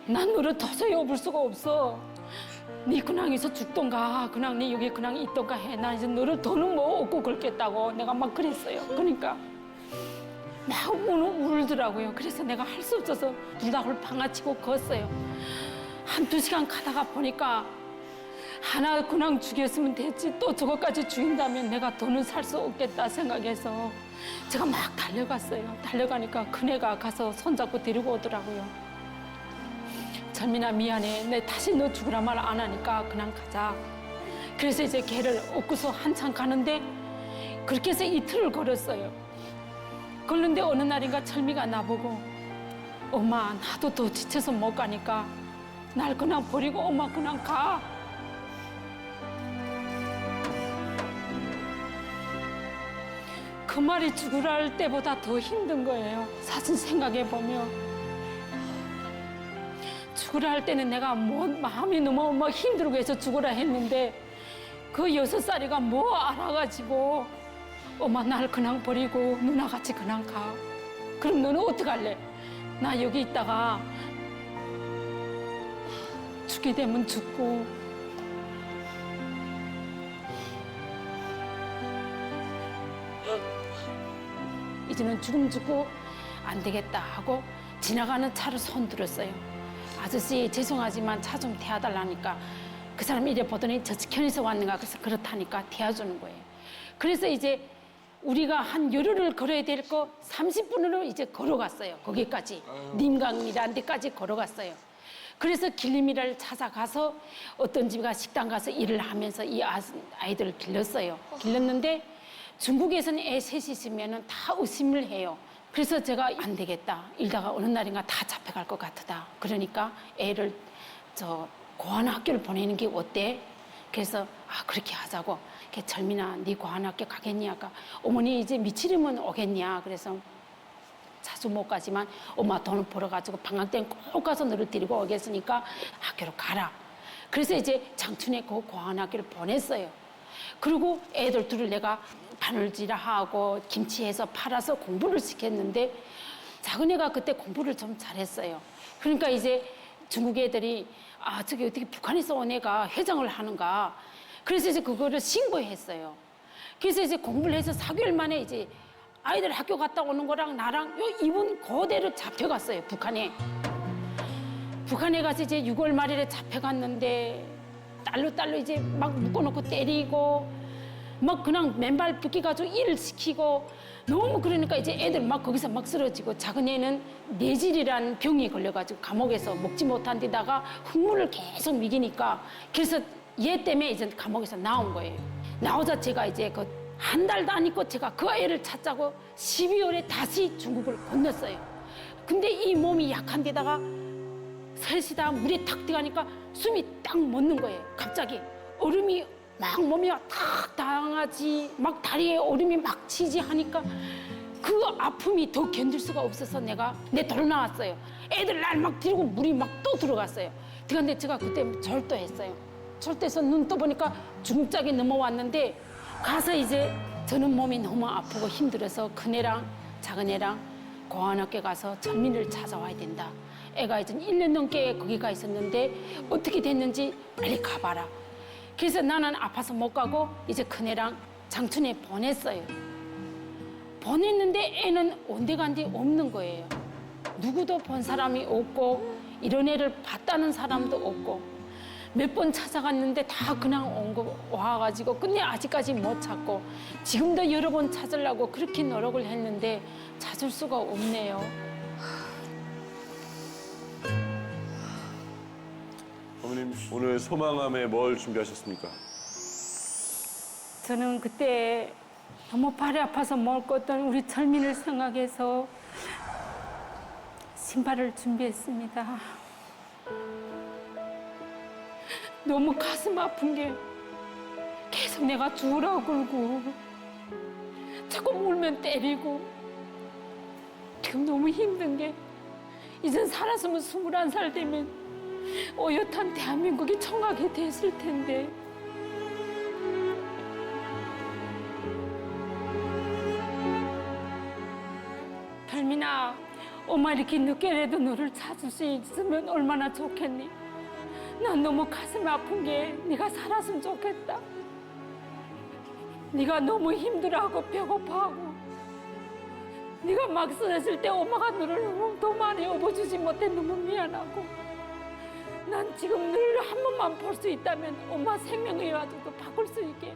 난 너를 도저히 업을 수가 없어. 네 그냥 여기서 죽던가 그냥 네 여기 그냥 있던가 해. 나 이제 너를 더는 못 업고 걸겠다고 내가 막 그랬어요. 그러니까 막 울더라고요. 그래서 내가 할 수 없어서 둘 다 방아치고 걷었어요. 한두 시간 가다가 보니까 하나 그냥 죽였으면 됐지 또 저것까지 죽인다면 내가 더는 살 수 없겠다 생각해서 제가 막 달려갔어요. 달려가니까 큰애가 가서 손잡고 데리고 오더라고요. 철민아 미안해. 내 다시 너 죽으라 말 안 하니까 그냥 가자. 그래서 이제 걔를 업고서 한참 가는데 그렇게 해서 이틀을 걸었어요. 그런데 어느 날인가 철미가 나보고 엄마 나도 더 지쳐서 못 가니까 날 그냥 버리고 엄마 그냥 가. 그 그 말이 죽으라 할 때보다 더 힘든 거예요. 사실 생각해 보면 죽으라 할 때는 내가 마음이 너무 막 힘들고 해서 죽으라 했는데 그 6살이가 뭐 알아가지고 엄마 날 그냥 버리고 누나같이 그냥 가. 그럼 너는 어떡할래? 나 여기 있다가 죽게 되면 죽고 이제는 죽고 안 되겠다 하고 지나가는 차를 손 들었어요. 아저씨 죄송하지만 차 좀 태워달라니까 그 사람이 이래 보더니 저 측현에서 왔는가 그래서 그렇다니까 태워주는 거예요. 그래서 이제 우리가 한 열흘을 걸어야 될 거 30분으로 이제 걸어갔어요. 거기까지 님강이라는 데까지 걸어갔어요. 그래서 길림이를 찾아가서 어떤 집가 식당 가서 일을 하면서 이 아이들을 길렀어요. 길렀는데 중국에서는 애 셋이 있으면 다 의심을 해요. 그래서 제가 안 되겠다. 이러다가 어느 날인가 다 잡혀갈 것 같다. 그러니까 애를 고안학교를 보내는 게 어때? 그래서 그렇게 하자고. 철민아, 네 고안학교 가겠니? 아까 어머니 이제 미치려면 오겠냐? 그래서 자주 못 가지만 엄마 돈을 벌어가지고 방학 때는 꼭 가서 너를 데리고 오겠으니까 학교로 가라. 그래서 이제 장춘에 그 고안학교를 보냈어요. 그리고 애들 둘을 내가 바늘질하고 김치해서 팔아서 공부를 시켰는데 작은 애가 그때 공부를 좀 잘했어요. 그러니까 이제 중국 애들이 저기 어떻게 북한에서 온 애가 회장을 하는가. 그래서 이제 그거를 신고했어요. 그래서 이제 공부를 해서 4개월 만에 이제 아이들 학교 갔다 오는 거랑 나랑 이분 그대로 잡혀갔어요, 북한에. 북한에 가서 이제 6월 말일에 잡혀갔는데 딸로 이제 막 묶어놓고 때리고 막 그냥 맨발 붓기가지고 일을 시키고 너무 그러니까 이제 애들 막 거기서 막 쓰러지고 작은 애는 뇌질이라는 병이 걸려가지고 감옥에서 먹지 못한 데다가 흙물을 계속 먹이니까 그래서 얘 때문에 이제 감옥에서 나온 거예요. 나오자 제가 이제 한 달도 안 있고 제가 그 애를 찾자고 12월에 다시 중국을 건넜어요. 근데 이 몸이 약한 데다가 셋이 다 물에 탁 들어가니까 숨이 딱 멎는 거예요. 갑자기 얼음이 막 몸이 탁 당하지 막 다리에 얼음이 막 치지 하니까 그 아픔이 더 견딜 수가 없어서 내 돌아 나왔어요. 애들 날 막 들고 물이 막 또 들어갔어요. 근데 제가 그때 절도했어요. 절도해서 눈 떠보니까 중짝이 넘어왔는데 가서 이제 저는 몸이 너무 아프고 힘들어서 큰애랑 작은애랑 고안학교 가서 철민을 찾아와야 된다. 애가 이제 1년 넘게 거기 가 있었는데 어떻게 됐는지 빨리 가봐라. 그래서 나는 아파서 못 가고 이제 큰애랑 장춘에 보냈어요. 보냈는데 애는 온데간데 없는 거예요. 누구도 본 사람이 없고 이런 애를 봤다는 사람도 없고 몇 번 찾아갔는데 다 그냥 와가지고 근데 아직까지 못 찾고 지금도 여러 번 찾으려고 그렇게 노력을 했는데 찾을 수가 없네요. 어머님 오늘 소망함에 뭘 준비하셨습니까? 저는 그때 너무 발이 아파서 못 걷던 우리 철민을 생각해서 신발을 준비했습니다. 너무 가슴 아픈 게 계속 내가 죽으라고 굴고 자꾸 울면 때리고 지금 너무 힘든 게 이젠 살았으면 21살 되면 어엿한 대한민국이 청하게 됐을 텐데 별민아 엄마 이렇게 늦게라도 너를 찾을 수 있으면 얼마나 좋겠니? 난 너무 가슴 아픈 게 네가 살았으면 좋겠다. 네가 너무 힘들어하고 배고파하고 네가 막 쓰러질 때 엄마가 너를 너무 더 많이 업어주지 못해 너무 미안하고 난 지금 너를 한 번만 볼 수 있다면 엄마 생명의와도 바꿀 수 있게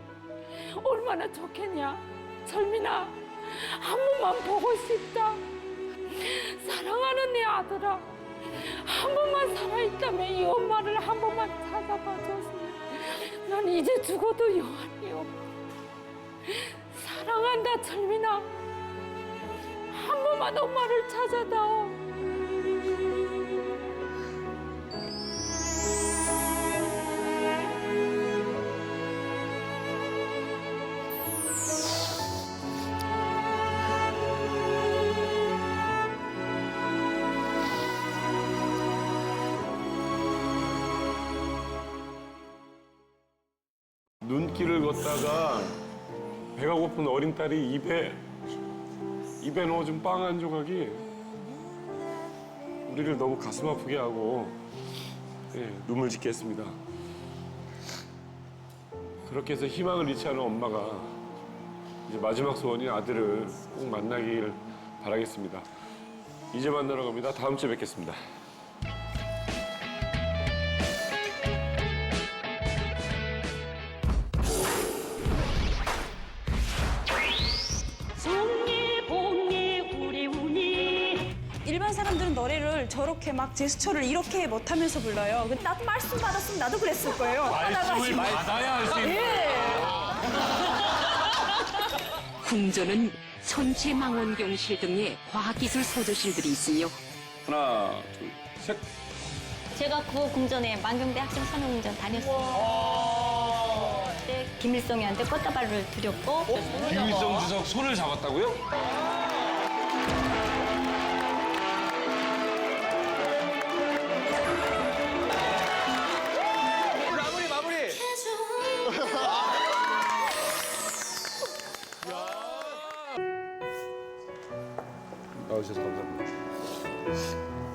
얼마나 좋겠냐. 철민아 한 번만 보고 싶다. 사랑하는 내 아들아 한 번만 살아있다면 이 엄마를 한 번만 찾아봐줬으면 난 이제 죽어도 여한이 없다. 사랑한다 철민아. 한 번만 엄마를 찾아다오. 걷다가 배가 고픈 어린 딸이 입에 넣어준 빵 한 조각이 우리를 너무 가슴 아프게 하고 눈물 짓게 했습니다. 그렇게 해서 희망을 잃지 않은 엄마가 이제 마지막 소원인 아들을 꼭 만나길 바라겠습니다. 이제 만나러 갑니다. 다음 주에 뵙겠습니다. 일반 사람들은 노래를 저렇게 막 제스처를 이렇게 못하면서 불러요. 근데 나도 말씀 받았으면 나도 그랬을 거예요. 말씀을 받아야 할 수 있는 궁전은 천체 망원경실 등의 과학기술 소조실들이 있으며 하나, 둘, 셋. 제가 그 궁전에 만경대 학생 산후궁전 다녔어요. 그때 김일성이한테 꽃다발을 드렸고 김일성 주석 손을 잡았다고요? 마무리. 나오셔서 감사합니다.